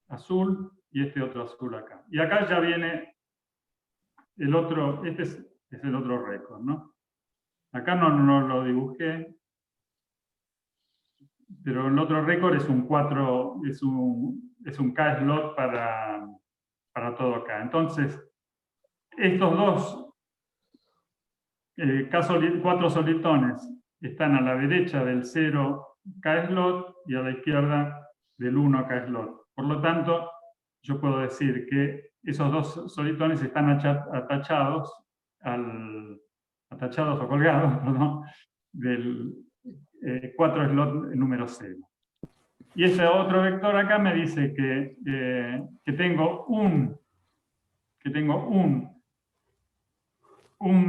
azul, y este otro azul acá. Y acá ya viene el otro, este es el otro récord, ¿no? Acá no lo dibujé, pero el otro récord es un 4, es un K-slot para todo acá. Entonces, estos dos 4 solitones están a la derecha del 0 K-slot y a la izquierda del 1 K-slot. Por lo tanto, yo puedo decir que esos dos solitones están atachados o colgados, perdón, del 4 slot número 0. Y este otro vector acá me dice que tengo un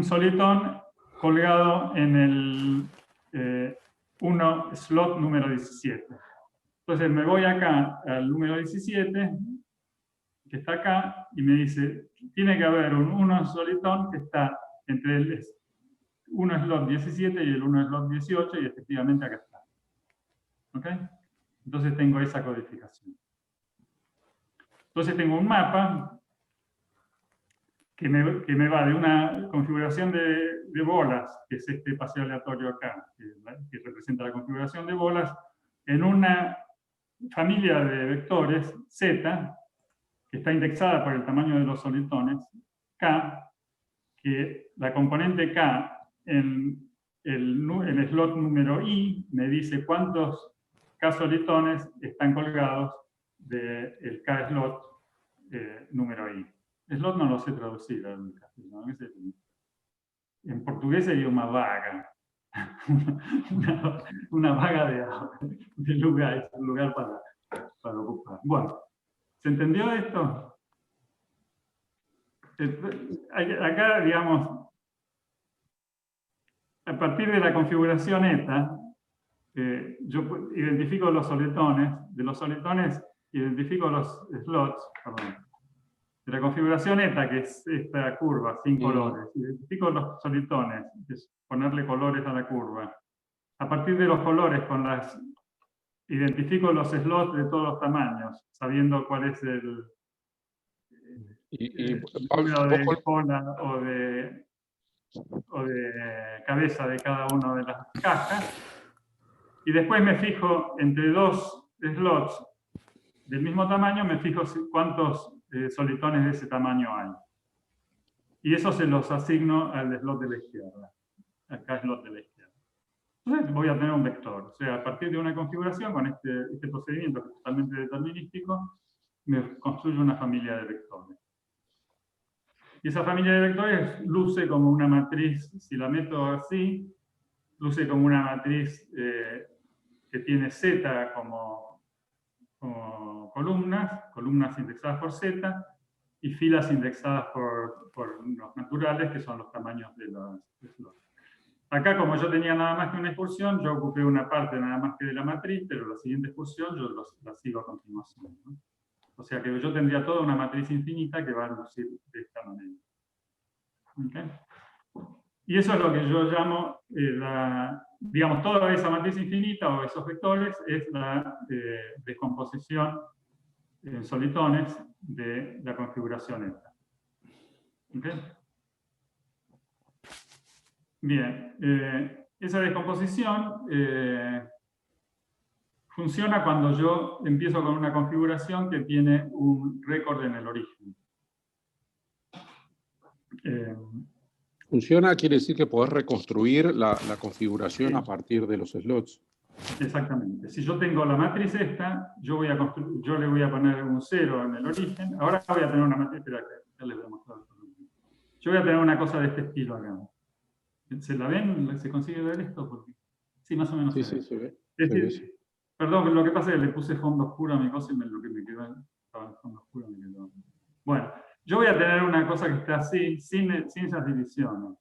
solitón colgado en el 1 slot número 17. Entonces me voy acá al número 17, que está acá, y me dice, tiene que haber un 1 solitón que está entre el 1 slot 17 y el 1 slot 18, y efectivamente acá está. ¿Ok? Entonces tengo esa codificación. Entonces tengo un mapa que me va de una configuración de bolas, que es este paseo aleatorio acá, que representa la configuración de bolas, en una familia de vectores Z, que está indexada por el tamaño de los solitones, K, que la componente K en el slot número I me dice cuántos K solitones están colgados del K slot número I. Slot no lo sé traducir en castellano. en portugués sería una vaga. una vaga de lugar, un lugar para ocupar. Bueno, ¿se entendió esto? Acá, digamos, a partir de la configuración esta, yo identifico los soletones, de los soletones identifico los slots, perdón, de la configuración esta, que es esta curva, sin colores, identifico los soletones, que es ponerle colores a la curva. A partir de los colores, identifico los slots de todos los tamaños, sabiendo cuál es el número de cola o de cabeza de cada una de las cajas. Y después me fijo entre dos slots del mismo tamaño, me fijo cuántos solitones de ese tamaño hay. Y eso se los asigno al slot de la izquierda. Acá slot de la izquierda. Entonces voy a tener un vector. O sea, a partir de una configuración, con este procedimiento que es totalmente determinístico, me construyo una familia de vectores. Y esa familia de vectores luce como una matriz, si la meto así, luce como una matriz que tiene Z como columnas indexadas por Z, y filas indexadas por los naturales, que son los tamaños de los slots. Acá, como yo tenía nada más que una excursión, yo ocupé una parte nada más que de la matriz, pero la siguiente excursión yo la sigo a continuación, ¿no? O sea que yo tendría toda una matriz infinita que va a lucir de esta manera. ¿Okay? Y eso es lo que yo llamo, digamos, toda esa matriz infinita o esos vectores es la descomposición en solitones de la configuración esta. ¿Okay? Bien, esa descomposición funciona cuando yo empiezo con una configuración que tiene un récord en el origen. Funciona quiere decir que podés reconstruir la configuración a partir de los slots. Exactamente. Si yo tengo la matriz esta, yo le voy a poner un 0 en el origen. Ahora voy a tener una matriz, espera, ya les voy a mostrar. Yo voy a tener una cosa de este estilo acá. ¿Se la ven? ¿Se consigue ver esto? Porque sí, más o menos. Sí, sí, se ve. Es decir, perdón, lo que pasa es que le puse fondo oscuro a mi cosa y lo que me quedó estaba en fondo oscuro. Me quedó. Bueno, yo voy a tener una cosa que está así, sin esas divisiones.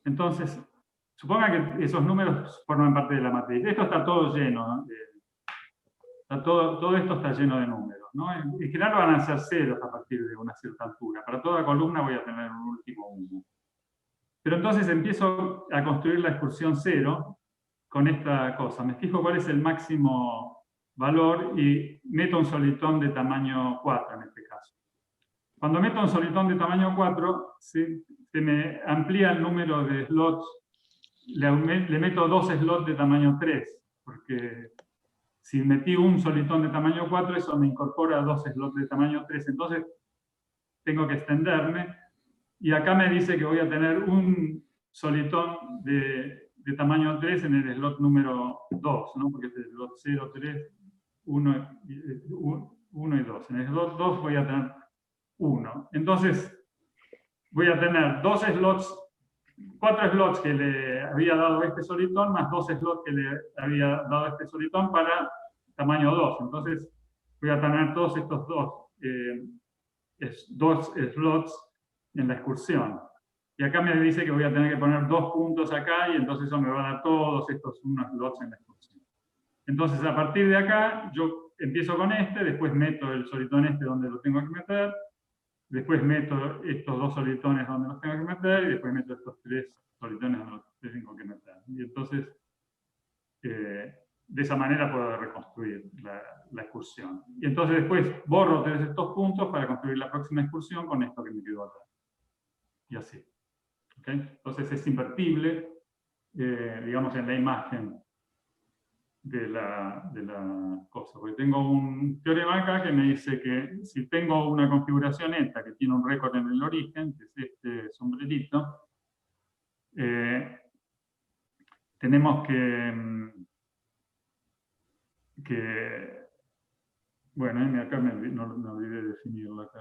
Entonces, suponga que esos números forman parte de la matriz. Esto está todo lleno, ¿no? Todo esto está lleno de números, ¿no? En general van a ser ceros a partir de una cierta altura. Para toda columna voy a tener un último 1. Pero entonces empiezo a construir la excursión 0 con esta cosa. Me fijo cuál es el máximo valor y meto un solitón de tamaño 4 en este caso. Cuando meto un solitón de tamaño 4, se me amplía el número de slots. Le meto 2 slots de tamaño 3, porque si metí un solitón de tamaño 4, eso me incorpora 2 slots de tamaño 3. Entonces tengo que extenderme. Y acá me dice que voy a tener un solitón de tamaño 3 en el slot número 2, ¿no? Porque es el slot 0, 3, 1 y 2. En el slot 2 voy a tener 1. Entonces, voy a tener 2 slots, 4 slots que le había dado este solitón, más 2 slots que le había dado este solitón para tamaño 2. Entonces, voy a tener todos estos dos slots en la excursión. Y acá me dice que voy a tener que poner 2 puntos acá, y entonces eso me va a dar todos estos unos slots en la excursión. Entonces, a partir de acá, yo empiezo con después meto el solitón donde lo tengo que meter, después meto estos 2 solitones donde los tengo que meter, y después meto estos 3 solitones donde los tengo que meter. Y entonces, de esa manera puedo reconstruir la excursión. Y entonces después borro 3 de estos puntos para construir la próxima excursión con esto que me quedó acá. Y así. ¿Okay? Entonces es invertible, digamos, en la imagen de la cosa. Porque tengo un teorema acá que me dice que si tengo una configuración esta que tiene un récord en el origen, que es este sombrerito, tenemos que Bueno, M acá me olvidé de definirlo acá.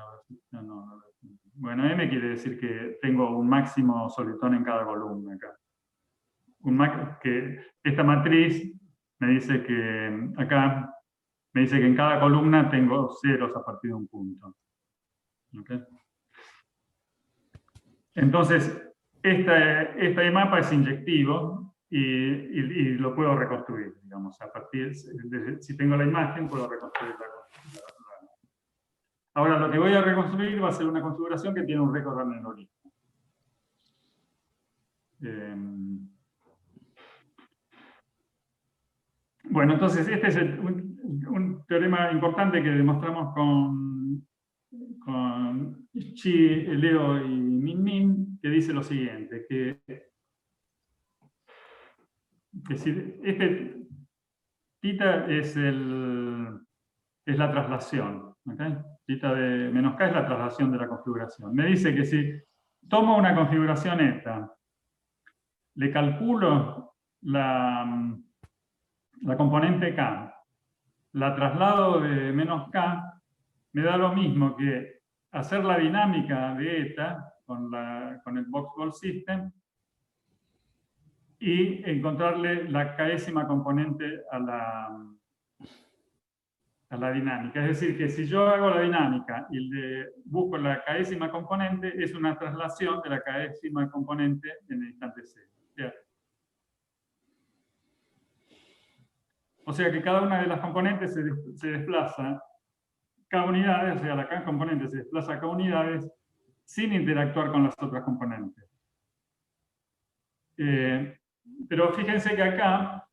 Bueno, M quiere decir que tengo un máximo solitón en cada columna acá. Que esta matriz me dice que acá me dice que en cada columna tengo ceros a partir de un punto. ¿Okay? Entonces, este mapa es inyectivo y lo puedo reconstruir, digamos, a partir si tengo la imagen puedo reconstruir la. Ahora lo que voy a reconstruir va a ser una configuración que tiene un récord en el origen. Bueno, entonces este es un teorema importante que demostramos con Chi, Leo y Min, que dice lo siguiente, que si este θ es la traslación, ¿okay? Θ de menos k es la traslación de la configuración. Me dice que si tomo una configuración esta, le calculo la componente k, la traslado de menos k, me da lo mismo que hacer la dinámica de eta con el Box-Ball System y encontrarle la késima componente a la dinámica. Es decir, que si yo hago la dinámica y le busco la késima componente, es una traslación de la késima componente en el instante cero. O sea que cada una de las componentes se desplaza k unidades, o sea, la k componente se desplaza k unidades sin interactuar con las otras componentes. Pero fíjense que acá,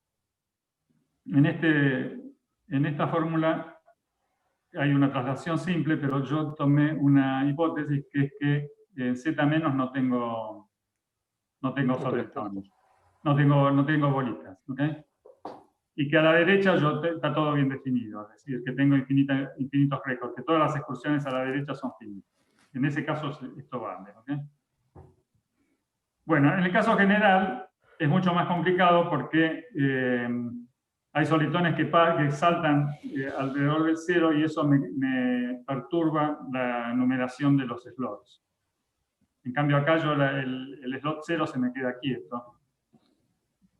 en esta fórmula, hay una traslación simple, pero yo tomé una hipótesis que es que en Z- no tengo soletones, no tengo bolitas, ¿ok? Y que a la derecha está todo bien definido, es decir, que tengo infinitos récords, que todas las excursiones a la derecha son finitas. En ese caso esto vale, ¿ok? Bueno, en el caso general es mucho más complicado porque hay solitones que saltan alrededor del cero y eso me perturba la numeración de los slots. En cambio acá el slot 0 se me queda quieto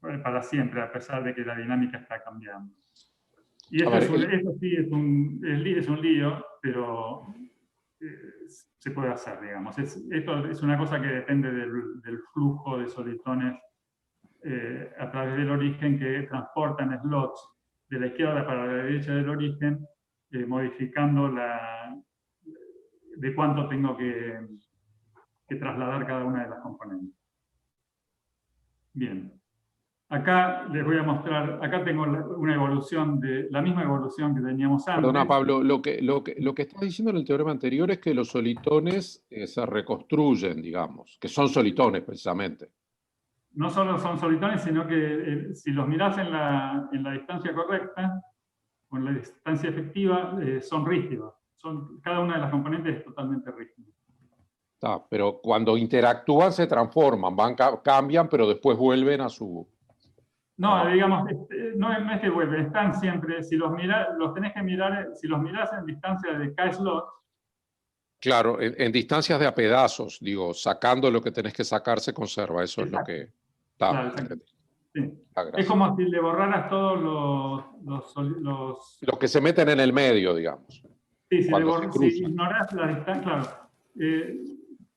para siempre, a pesar de que la dinámica está cambiando. Y esto sí es un lío, pero se puede hacer, digamos. Esto es una cosa que depende del flujo de solitones a través del origen que transportan slots de la izquierda para la derecha del origen, modificando de cuánto tengo que trasladar cada una de las componentes. Bien. Acá les voy a mostrar, acá tengo una evolución la misma evolución que teníamos antes. Perdona, Pablo, lo que estás diciendo en el teorema anterior es que los solitones se reconstruyen, digamos, que son solitones precisamente. No solo son solitones, sino que si los mirás en la distancia correcta, o en la distancia efectiva, son rígidos. Cada una de las componentes es totalmente rígida. Pero cuando interactúan se transforman, cambian, pero después vuelven a su... No, digamos, no es que vuelven, están siempre, si los tenés que mirar, si los mirás en distancia de k slots. Claro, en distancias de a pedazos, digo, sacando lo que tenés que sacar se conserva, eso Exacto. Es lo que... Claro, sí. Es como si le borraras todos los... Los que se meten en el medio, digamos. Sí, si ignorás la distancia, claro.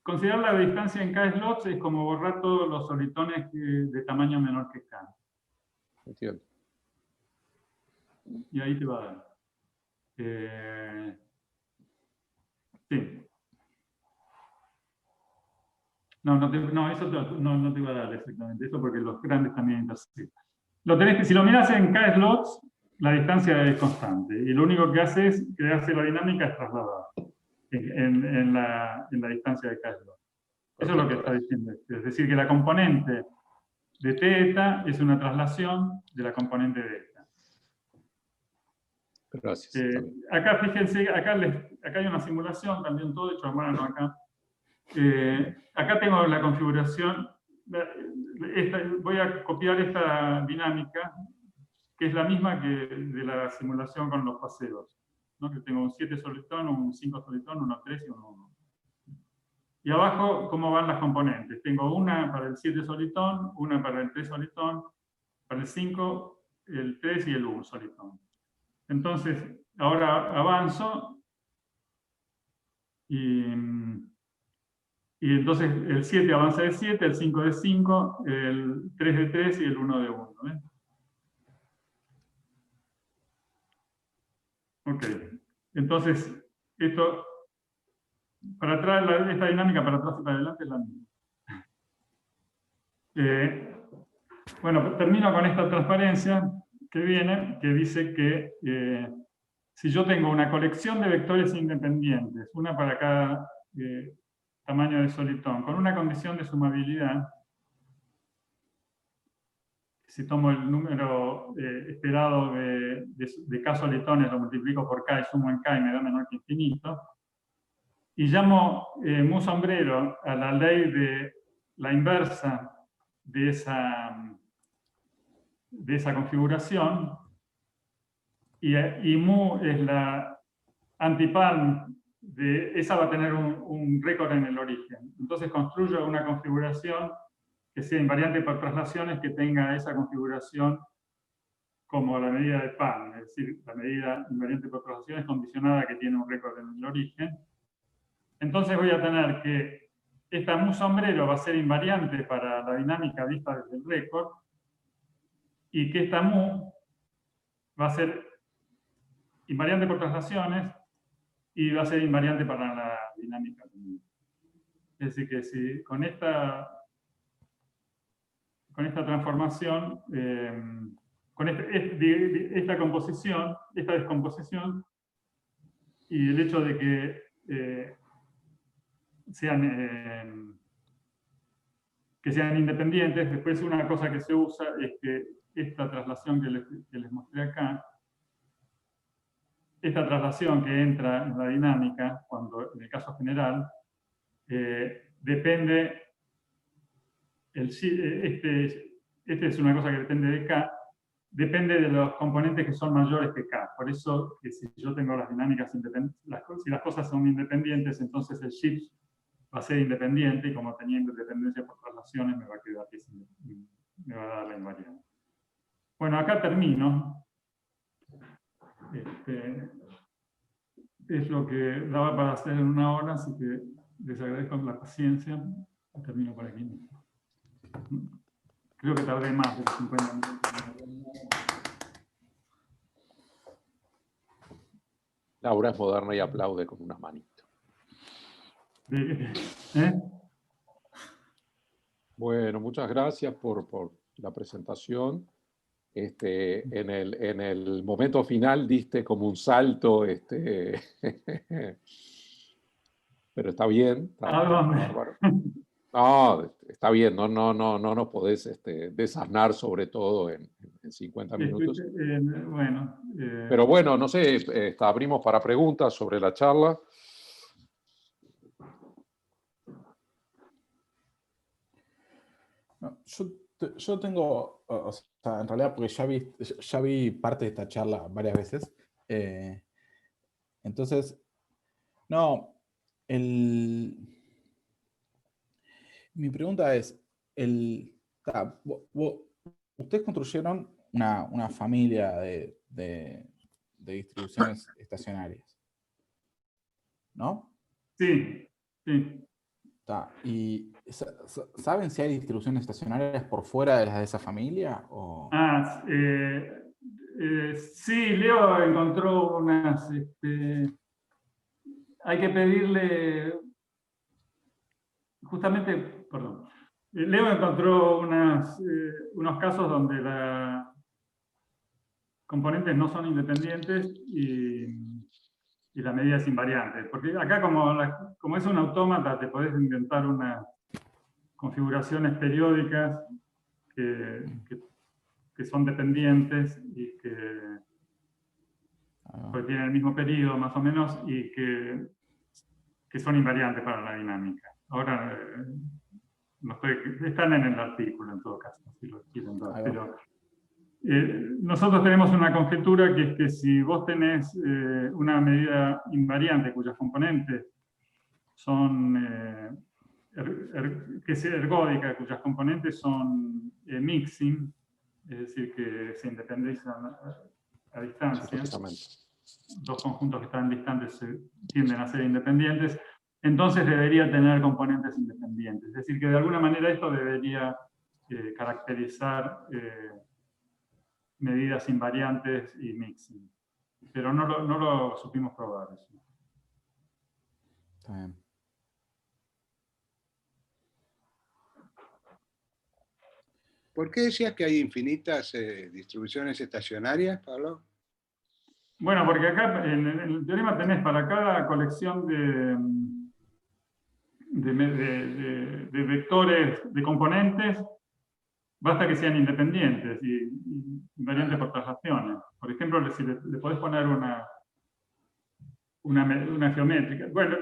Considerar la distancia en k slots es como borrar todos los solitones de tamaño menor que k. Entiendo. Y ahí te va a dar. Sí. No, eso no te iba a dar exactamente eso porque los grandes también intersectan. Si lo miras en k slots, la distancia es constante. Y lo único que hace la dinámica es trasladar en la distancia de k slots. Eso es lo que está diciendo. Es decir, que la componente de θ es una traslación de la componente de eta. Gracias. Acá fíjense, acá hay una simulación, también todo hecho a mano acá. Acá tengo la configuración, voy a copiar esta dinámica, que es la misma que de la simulación con los paseos. ¿no? Que tengo un 7 solitón, un 5 solitón, uno 3 y uno 1. Y abajo, ¿cómo van las componentes? Tengo una para el 7 solitón, una para el 3 solitón, para el 5, el 3 y el 1 solitón. Entonces, ahora avanzo y entonces el 7 avanza de 7, el 5 de 5, el 3 de 3 y el 1 de 1. ¿eh? Ok. Entonces, esto, para traer esta dinámica para atrás y para adelante es la misma. Bueno, termino con esta transparencia que viene, que dice que si yo tengo una colección de vectores independientes, una para cada tamaño de solitón, con una condición de sumabilidad, si tomo el número esperado de K solitones, lo multiplico por K y sumo en K y me da menor que infinito, y llamo mu sombrero a la ley de la inversa de esa configuración, y mu es la antipalm de esa, va a tener un récord en el origen. Entonces construyo una configuración que sea invariante por traslaciones, que tenga esa configuración como la medida de Palm, es decir, la medida invariante por traslaciones condicionada que tiene un récord en el origen. Entonces voy a tener que esta mu sombrero va a ser invariante para la dinámica vista desde el récord, y que esta mu va a ser invariante por traslaciones y va a ser invariante para la dinámica común. Es decir, que si con esta transformación, con esta composición, esta descomposición, y el hecho de que sean independientes, después una cosa que se usa es que esta traslación que les mostré acá, esta traslación que entra en la dinámica, cuando en el caso general, depende, este es una cosa que depende de K, depende de los componentes que son mayores que K. Por eso, que si yo tengo las dinámicas independientes, si las cosas son independientes, entonces el shift va a ser independiente, y como tenía independencia por traslaciones, me va a quedar me va a dar la invariante. Bueno, acá termino. Es lo que daba para hacer en una hora, así que les agradezco la paciencia. Termino por aquí. Creo que tardé más de 50 minutos. Laura es moderna y aplaude con una manito. Bueno, muchas gracias por la presentación. En el momento final diste como un salto, pero está bien. Bárbaro. No, está bien, no nos podés desasnar sobre todo en 50 minutos. Bueno. Pero bueno, no sé, abrimos para preguntas sobre la charla. No, yo tengo, o sea, en realidad, porque ya vi parte de esta charla varias veces. Entonces, no, mi pregunta es, ustedes construyeron una familia de distribuciones estacionarias, ¿no? Sí. ¿Y saben si hay distribuciones estacionarias por fuera de las de esa familia? ¿O? Sí, Leo encontró unas... hay que pedirle... Justamente, perdón. Leo encontró unos casos donde los componentes no son independientes y la medida es invariante. Porque acá, como es un autómata, te podés inventar unas configuraciones periódicas que son dependientes y que tienen el mismo periodo, más o menos, y que son invariantes para la dinámica. Ahora, están en el artículo, en todo caso, si lo quieren ver. nosotros tenemos una conjetura que es que si vos tenés una medida invariante cuyas componentes son, que es ergódica, cuyas componentes son mixing, es decir, que se independizan a distancia, dos conjuntos que están distantes tienden a ser independientes, entonces debería tener componentes independientes. Es decir, que de alguna manera esto debería caracterizar medidas invariantes y mixing. Pero no lo supimos probar eso. Está bien. ¿Por qué decías que hay infinitas distribuciones estacionarias, Pablo? Bueno, porque acá en el teorema tenés para cada colección de vectores, de componentes, basta que sean independientes y invariantes por traslaciones. Por ejemplo, si le podés poner una geométrica. Bueno,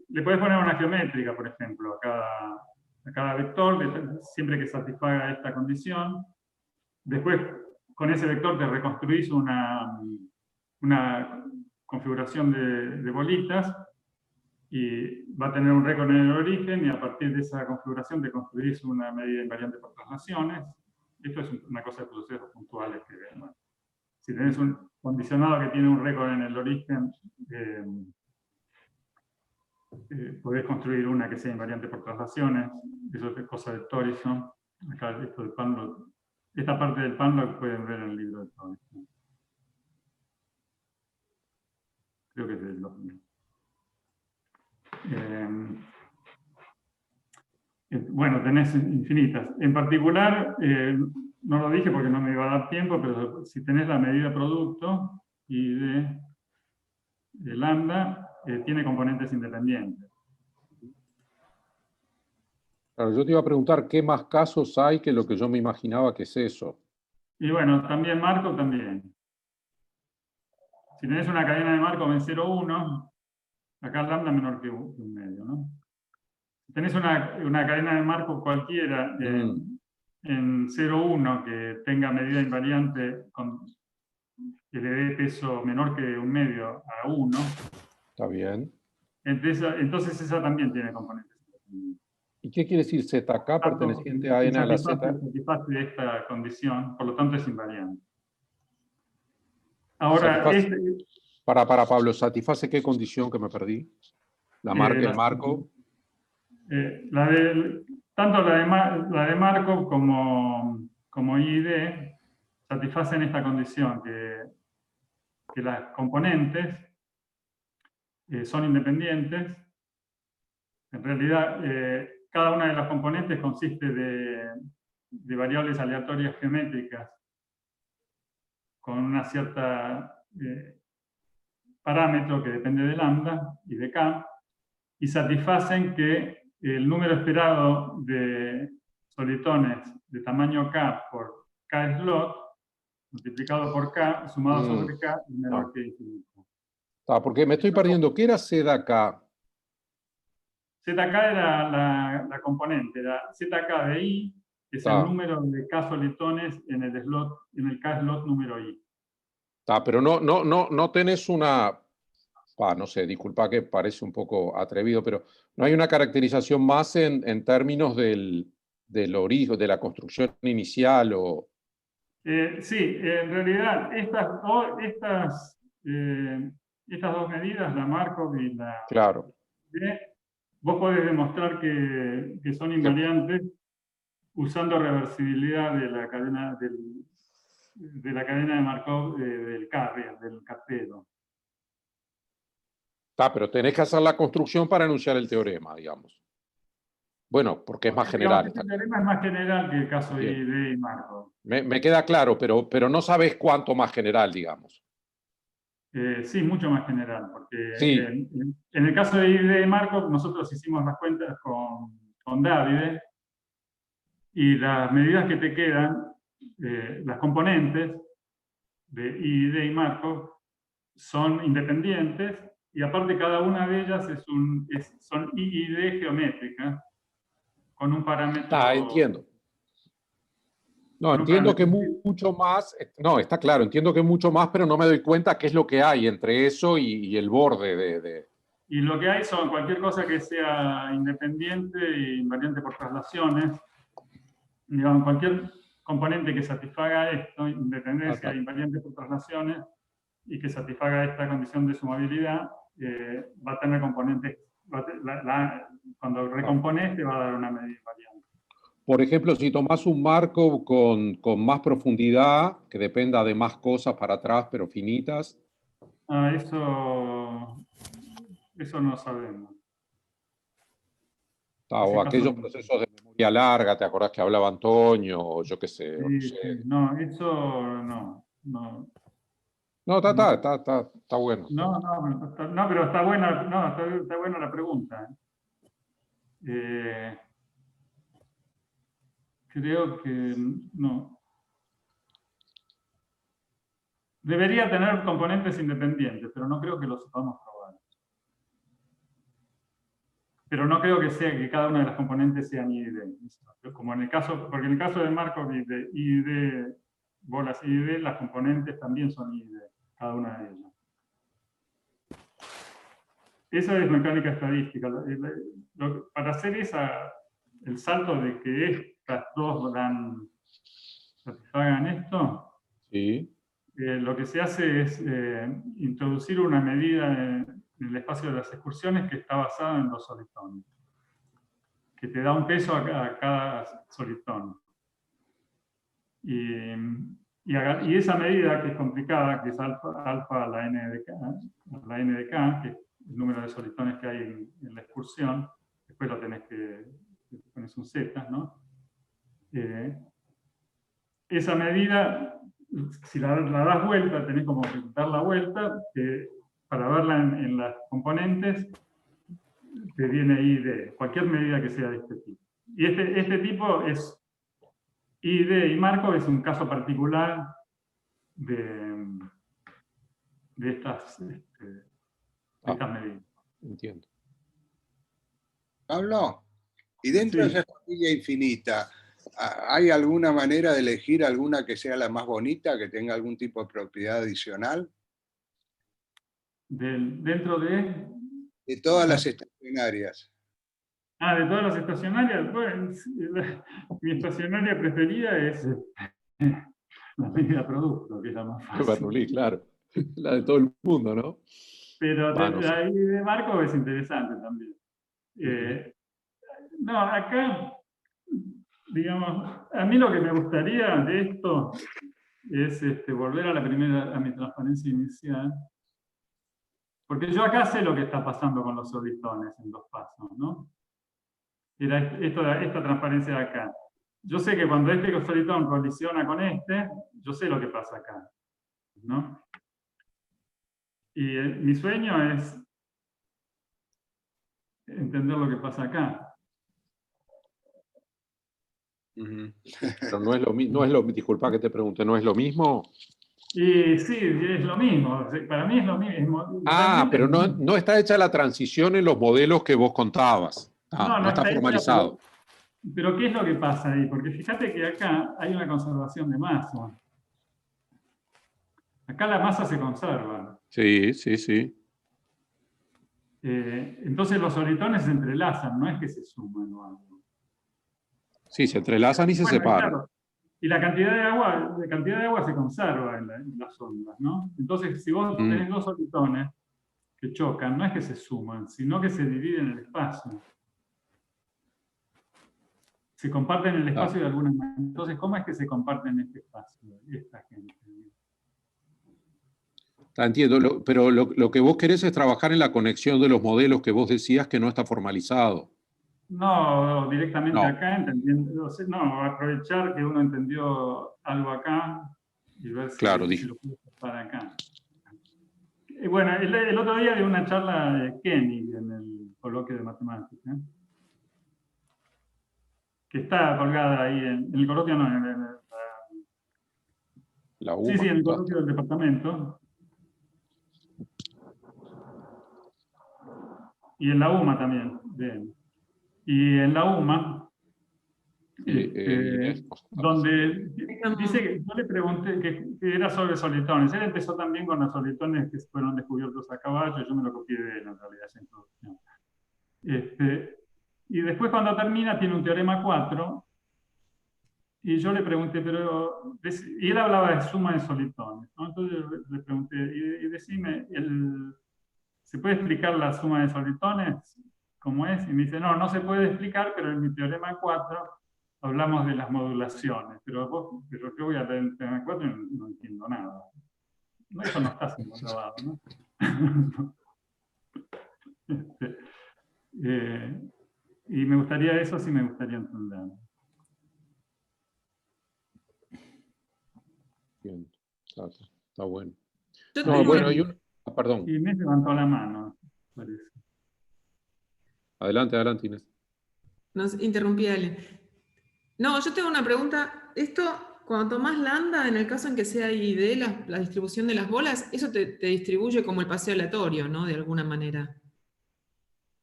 le podés poner una geométrica, por ejemplo, a cada vector, siempre que satisfaga esta condición. Después, con ese vector te reconstruís una configuración de bolitas y va a tener un récord en el origen, y a partir de esa configuración te construís una medida invariante por traslaciones. Esto es una cosa de procesos puntuales que, bueno, si tenés un condicionado que tiene un récord en el origen, podés construir una que sea invariante por traslaciones. Eso es cosa de Thorison. Acá esto de Panlow, esta parte del Panlow pueden ver en el libro de Thorison. Creo que es del 2000. Bueno, tenés infinitas. En particular, no lo dije porque no me iba a dar tiempo, pero si tenés la medida producto y de lambda, tiene componentes independientes. Claro, yo te iba a preguntar qué más casos hay que lo que yo me imaginaba que es eso. Y bueno, también Markov también. Si tenés una cadena de Markov en 0,1, acá lambda menor que un medio, ¿no? Si tenés una cadena de Markov cualquiera en 0,1 que tenga medida invariante que le dé peso menor que un medio a 1. Está bien. Entonces esa también tiene componentes. ¿Y qué quiere decir ZK perteneciente a N a la Z? Satisface esta condición, por lo tanto es invariante. Ahora, Para Pablo, ¿satisface qué condición que me perdí? La marca, el Markov. Tanto la de Markov como IID satisfacen esta condición, que las componentes son independientes. En realidad, cada una de las componentes consiste de variables aleatorias geométricas con una cierta parámetro que depende de lambda y de k, y satisfacen que el número esperado de solitones de tamaño k por k slot multiplicado por k sumado sobre k es menor que infinito. Porque me estoy perdiendo. ¿Qué era ZK? ZK era la componente, era ZK de I, que es el número de k solitones en el k slot número I. Pero no tenés una... no sé, disculpa que parece un poco atrevido, pero no hay una caracterización más en términos del origen, de la construcción inicial o... Sí, en realidad estas dos medidas, la Markov y la... Claro. Vos podés demostrar que son invariantes usando reversibilidad de la cadena de Markov del carrier, del cartero. Pero tenés que hacer la construcción para enunciar el teorema, digamos. Bueno, porque es más general. El teorema es más general que el caso de IID y Markov. Me queda claro, pero no sabes cuánto más general, digamos. Sí, mucho más general, porque sí. En el caso de IID y Markov, nosotros hicimos las cuentas con Davide, y las medidas que te quedan, las componentes de IID y Markov, son independientes, y aparte cada una de ellas son IID geométricas, con un parámetro... Entiendo. No, entiendo que mucho más, no, está claro, entiendo que mucho más, pero no me doy cuenta qué es lo que hay entre eso y el borde de... Y lo que hay son cualquier cosa que sea independiente e invariante por traslaciones. Digamos, cualquier componente que satisfaga esto, independencia e invariante por traslaciones, y que satisfaga esta condición de sumabilidad, va a tener componentes, cuando recompones te va a dar una medida invariante. Por ejemplo, si tomás un marco con más profundidad, que dependa de más cosas para atrás, pero finitas. Eso no sabemos. O aquellos procesos de memoria larga, ¿te acordás que hablaba Antonio? O yo qué sé. Sí, no sé. sí. No, eso no. No, está bueno. No, pero está buena, está buena la pregunta. Creo que no. Debería tener componentes independientes, pero no creo que los podamos probar. Pero no creo que sea que cada una de las componentes sean I y D. Como en el caso, porque en el caso de Markov y de bolas I y D, las componentes también son I y D, cada una de ellas. Esa es mecánica estadística. Para hacer el salto de que estas dos satisfagan esto, Sí. lo que se hace es introducir una medida en el espacio de las excursiones que está basada en los solitones, que te da un peso a cada solitón. Y esa medida, que es complicada, que es alfa a la n de k, que es el número de solitones que hay en la excursión, después lo tenés que pones un z, ¿no? Esa medida, si la das vuelta, tenés como que dar la vuelta, para verla en las componentes, te viene I de cualquier medida que sea de este tipo. Y este tipo es I de y Markov, es un caso particular de estas medidas. Entiendo. Pablo, y dentro de esa familia infinita, ¿hay alguna manera de elegir alguna que sea la más bonita, que tenga algún tipo de propiedad adicional? ¿Dentro de? De todas las estacionarias. De todas las estacionarias. Bueno, mi estacionaria preferida es la medida producto, que es la más fácil. Bernoulli, claro. La de todo el mundo, ¿no? Pero no sé. ahí de Markov es interesante también. No, acá, digamos, a mí lo que me gustaría de esto es volver a mi transparencia inicial, porque yo acá sé lo que está pasando con los solitones en dos pasos, ¿no? Era esta transparencia de acá. Yo sé que cuando este solitón colisiona con yo sé lo que pasa acá, ¿no? Y mi sueño es entender lo que pasa acá. Pero no es lo mismo, disculpa que te pregunte, ¿no es lo mismo? Y sí, es lo mismo. Para mí es lo mismo. Pero no está hecha la transición en los modelos que vos contabas. No está formalizado. Pero ¿qué es lo que pasa ahí? Porque fíjate que acá hay una conservación de masa. Acá la masa se conserva. Sí. Entonces los solitones se entrelazan, no es que se suman o algo. Sí, se entrelazan y se separan. Claro. Y la cantidad de agua se conserva en las ondas, ¿no? Entonces, si vos tenés dos solitones que chocan, no es que se suman, sino que se dividen el espacio. Se comparten el espacio de alguna manera. Entonces, ¿cómo es que se comparten este espacio? Esta gente. Entiendo, pero lo que vos querés es trabajar en la conexión de los modelos que vos decías que no está formalizado. No, directamente acá, entendiendo, no, aprovechar que uno entendió algo acá y ver si lo puede pasar acá. Bueno, el otro día di una charla de Kenny en el coloquio de matemática, que está colgada ahí en el coloquio, no, la UMA. Sí, en el coloquio del departamento. Y en la UMA también. Bien. Y en la UMA Inés. Donde dice que yo le pregunté que era sobre solitones. Él empezó también con los solitones que fueron descubiertos a caballo, yo me lo copié de él en realidad, esa introducción. Y después cuando termina tiene un teorema 4, y yo le pregunté, y él hablaba de suma de solitones, ¿no? Entonces le pregunté, y decime, ¿se puede explicar la suma de solitones? ¿Cómo es? Y me dice, no se puede explicar, pero en mi teorema 4 hablamos de las modulaciones. Pero yo voy a leer el teorema 4 y no entiendo nada. No, eso no está siendo grabado, ¿no? Y me gustaría eso, sí me gustaría entender. Bien, está bueno. No, bueno, hay un... perdón. Inés levantó la mano, parece. Adelante, Inés. Nos interrumpí, Ale. No, yo tengo una pregunta. Esto, cuando tomás lambda, en el caso en que sea ID, la distribución de las bolas, eso te distribuye como el paseo aleatorio, ¿no? De alguna manera.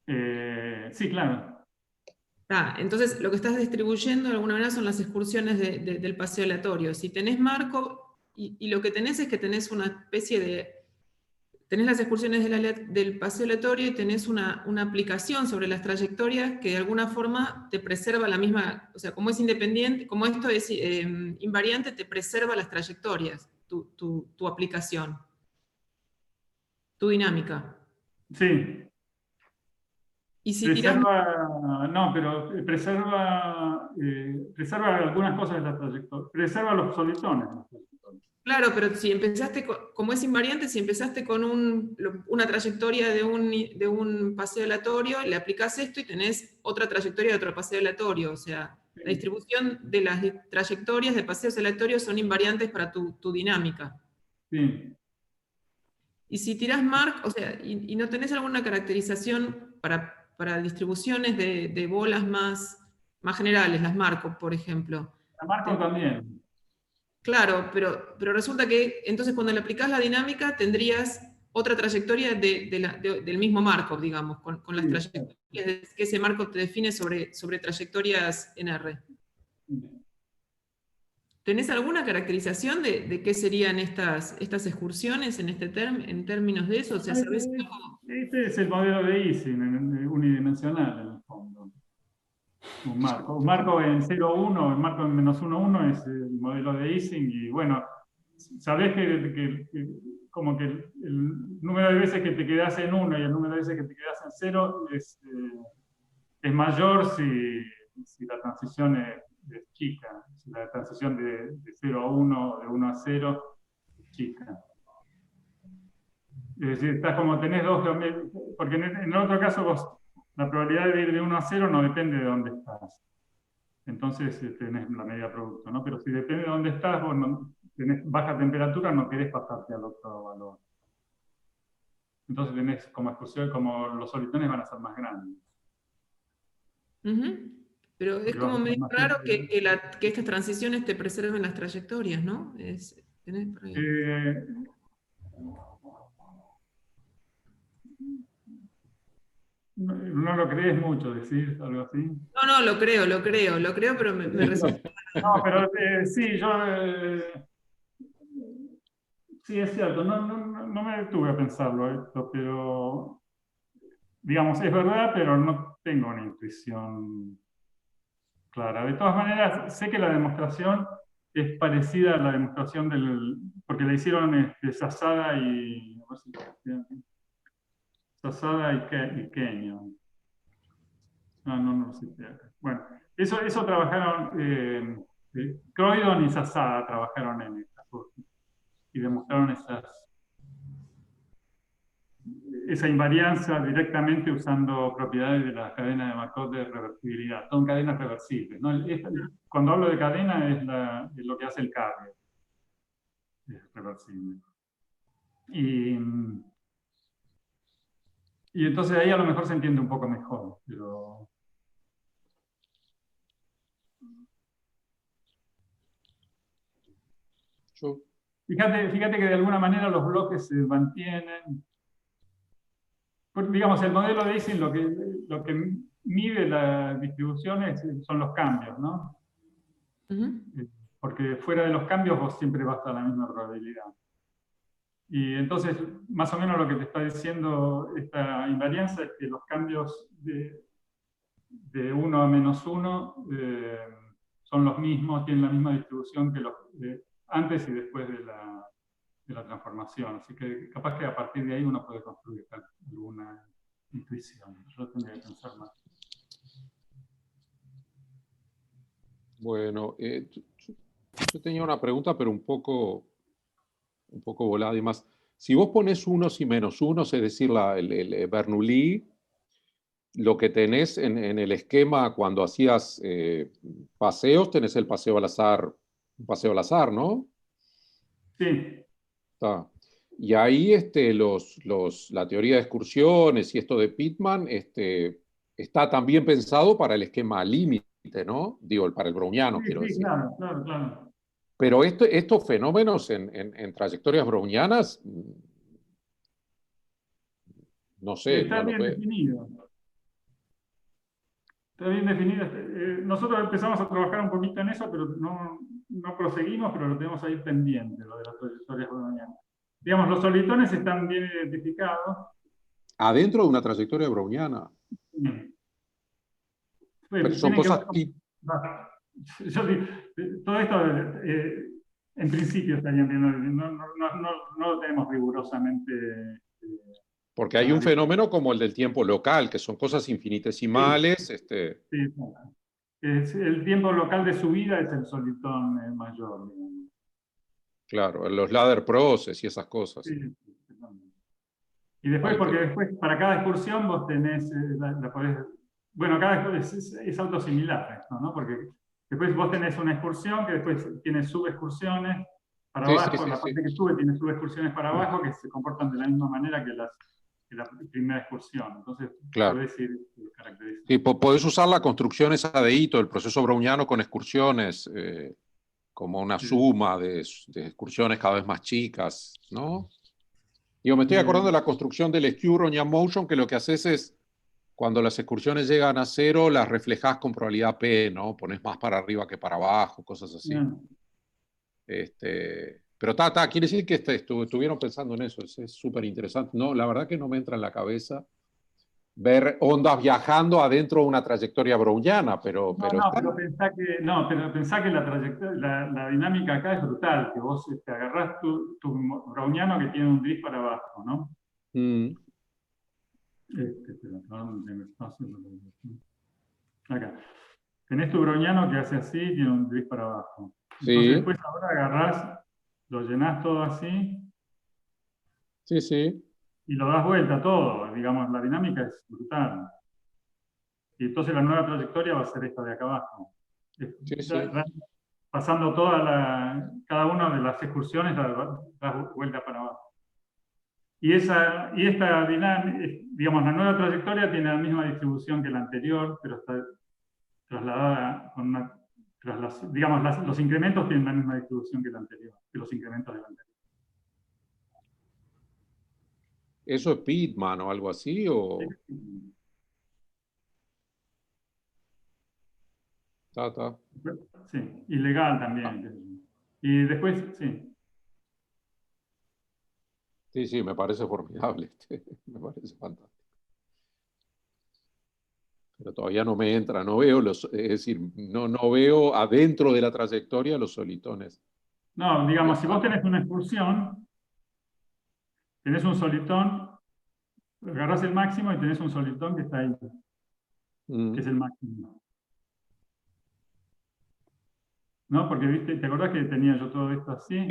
Sí, claro. Entonces, lo que estás distribuyendo de alguna manera son las excursiones del paseo aleatorio. Si tenés Markov, y lo que tenés es que tenés una especie de... Tenés las excursiones del paseo aleatorio y tenés una aplicación sobre las trayectorias que de alguna forma te preserva la misma... O sea, como es independiente, como esto es invariante, te preserva las trayectorias, tu aplicación, tu dinámica. Sí. Y si preserva algunas cosas de la trayectoria. Preserva los solitones. Claro, pero si empezaste, como es invariante, si empezaste con una trayectoria de un paseo aleatorio, le aplicás esto y tenés otra trayectoria de otro paseo aleatorio. O sea, la distribución de las trayectorias de paseos aleatorios son invariantes para tu dinámica. Sí. Y si tirás Mark, o sea, y no tenés alguna caracterización para distribuciones de bolas más generales, las Markov, por ejemplo. La Markov también. Claro, pero resulta que entonces cuando le aplicás la dinámica tendrías otra trayectoria del mismo Markov, digamos, con las trayectorias que ese Markov te define sobre trayectorias en R. ¿Tenés alguna caracterización de qué serían estas excursiones en términos de eso? O sea, ¿sabés algo? Este es el modelo de Ising, unidimensional en el fondo. Un marco en 0,1, el marco en -1,1 es el modelo de Ising, y bueno, sabés que como que el número de veces que te quedás en 1 y el número de veces que te quedás en 0 es mayor si la transición es chica, si la transición de 0 a 1, de 1 a 0, es chica. Es decir, estás como tenés dos geometrías, porque en el otro caso la probabilidad de ir de 1 a 0 no depende de dónde estás. Entonces tenés la medida producto, ¿no? Pero si depende de dónde estás, vos tenés baja temperatura, no querés pasarte al otro valor. Entonces tenés como excursión, como los solitones van a ser más grandes. Pero es como medio raro que estas transiciones te preserven las trayectorias, ¿no? No lo crees mucho, decir algo así. No, lo creo, pero me resulta... No, pero sí, sí, es cierto, no me detuve a pensarlo esto, pero digamos, es verdad, pero no tengo una intuición clara. De todas maneras, sé que la demostración es parecida a la demostración porque la hicieron Zasada y... Zasada y Kenyon. No sé. Bueno, eso trabajaron, Croydon y Zasada trabajaron en estas cosas y demostraron esa invarianza directamente usando propiedades de la cadena de Markov de reversibilidad. Son cadenas reversibles, ¿no? Cuando hablo de cadena es lo que hace el cable. Es reversible. Y entonces ahí a lo mejor se entiende un poco mejor, pero... Fíjate que de alguna manera los bloques se mantienen. Digamos, el modelo de Ising lo que mide las distribuciones son los cambios, ¿no? Porque fuera de los cambios vos siempre vas a la misma probabilidad. Y entonces, más o menos lo que te está diciendo esta invarianza es que los cambios de 1 a -1 son los mismos, tienen la misma distribución que los antes y después de la transformación. Así que capaz que a partir de ahí uno puede construir alguna intuición. Yo tendría que pensar más. Bueno, yo tenía una pregunta, pero un poco volada y más. Si vos pones unos y menos unos, es decir, el Bernoulli, lo que tenés en el esquema cuando hacías paseos, tenés el paseo al azar, un paseo al azar, ¿no? Sí. Está. Y ahí la teoría de excursiones y esto de Pitman está también pensado para el esquema límite, ¿no? Digo, para el browniano, quiero decir. Claro, claro, claro. Pero estos fenómenos en trayectorias brownianas, no sé, Está no lo bien veo. definido. Está bien definido. Nosotros empezamos a trabajar un poquito en eso, pero no proseguimos, pero lo tenemos ahí pendiente, lo de las trayectorias brownianas. Digamos, los solitones están bien identificados. Adentro de una trayectoria browniana. Pero son cosas... Yo digo, todo esto, en principio estarían bien, no lo tenemos rigurosamente. Porque hay un fenómeno como el del tiempo local, que son cosas infinitesimales. Sí, el tiempo local de subida es el solitón mayor. Claro, los ladder process y esas cosas. Sí, y después, porque después para cada excursión vos tenés, bueno, cada es autosimilar esto, ¿no? Porque después vos tenés una excursión que después tiene subexcursiones para abajo, la parte que sube tiene subexcursiones para abajo que se comportan de la misma manera que la primera excursión. Entonces, claro, podés ir caracterizando. Sí, podés usar la construcción esa de Ito, el proceso browniano con excursiones, como una suma de excursiones cada vez más chicas, ¿no? Digo, me estoy acordando de la construcción del Skew Brownian Motion, que lo que haces es, cuando las excursiones llegan a 0, las reflejás con probabilidad P, ¿no? Pones más para arriba que para abajo, cosas así. Pero quiere decir que estuvieron pensando en eso, es súper interesante. No, la verdad que no me entra en la cabeza ver ondas viajando adentro de una trayectoria browniana, pero pensá que la trayectoria, la dinámica acá es brutal, que vos agarrás tu browniano que tiene un drift para abajo, ¿no? Acá. Tenés tu browniano que hace así, tiene un drift para abajo. Entonces después ahora agarrás, lo llenás todo así. Sí. Y lo das vuelta todo, digamos, la dinámica es brutal. Y entonces la nueva trayectoria va a ser esta de acá abajo. Pasando cada una de las excursiones, das vuelta para abajo. Y esta dinámica, digamos, la nueva trayectoria tiene la misma distribución que la anterior, pero está trasladada con digamos, los incrementos tienen la misma distribución que la anterior, que los incrementos de la anterior. ¿Eso es Pitman o algo así? ¿O? Sí, ilegal también. Y después, sí. Sí, me parece formidable. Me parece fantástico. Pero todavía no me entra, no veo es decir, no veo adentro de la trayectoria los solitones. No, digamos, si vos tenés una excursión, tenés un solitón, agarrás el máximo y tenés un solitón que está ahí, que es el máximo. ¿No? Porque, ¿viste? ¿Te acordás que tenía yo todo esto así?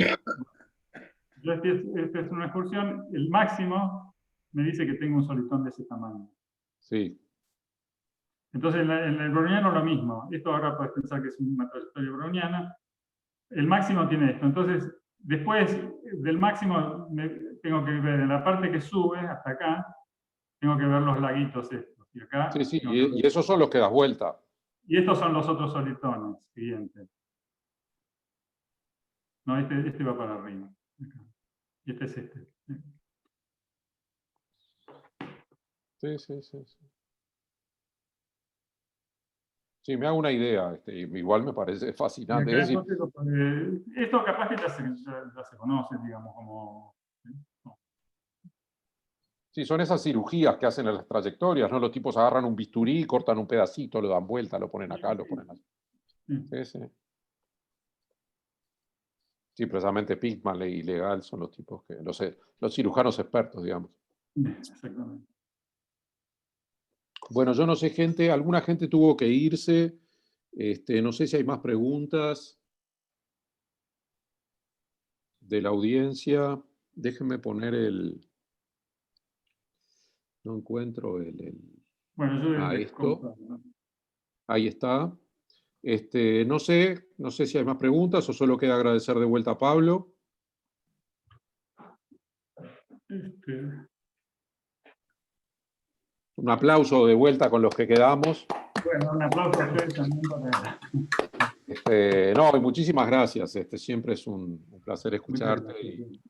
Yo esta es una excursión, el máximo me dice que tengo un solitón de ese tamaño. Sí. Entonces, en el browniano lo mismo. Esto ahora puedes pensar que es una trayectoria browniana. El máximo tiene esto. Entonces, después del máximo, tengo que ver en la parte que sube hasta acá, tengo que ver los laguitos estos. Y acá, Sí, y esos son los que das vuelta. Y estos son los otros solitones siguientes. No, este va para arriba. Acá. Y este es este. Sí. Sí, me hago una idea. Igual me parece fascinante. Acá, Es decir, entonces, esto capaz que ya se conoce, digamos, como... ¿no? sí, son esas cirugías que hacen en las trayectorias, ¿no? Los tipos agarran un bisturí, cortan un pedacito, lo dan vuelta, lo ponen acá, lo ponen allá. Sí, sí. Sí, precisamente Pinkman y Legal son los tipos que, los cirujanos expertos, digamos. Exactamente. Bueno, yo no sé, gente, alguna gente tuvo que irse. No sé si hay más preguntas de la audiencia. Déjenme poner no encuentro Bueno, yo les esto. comento, ¿no? Ahí está. No sé si hay más preguntas o solo queda agradecer de vuelta a Pablo. Un aplauso de vuelta con los que quedamos. Bueno, un aplauso a ustedes también para... No, y muchísimas gracias. Siempre es un placer Muchas escucharte gracias.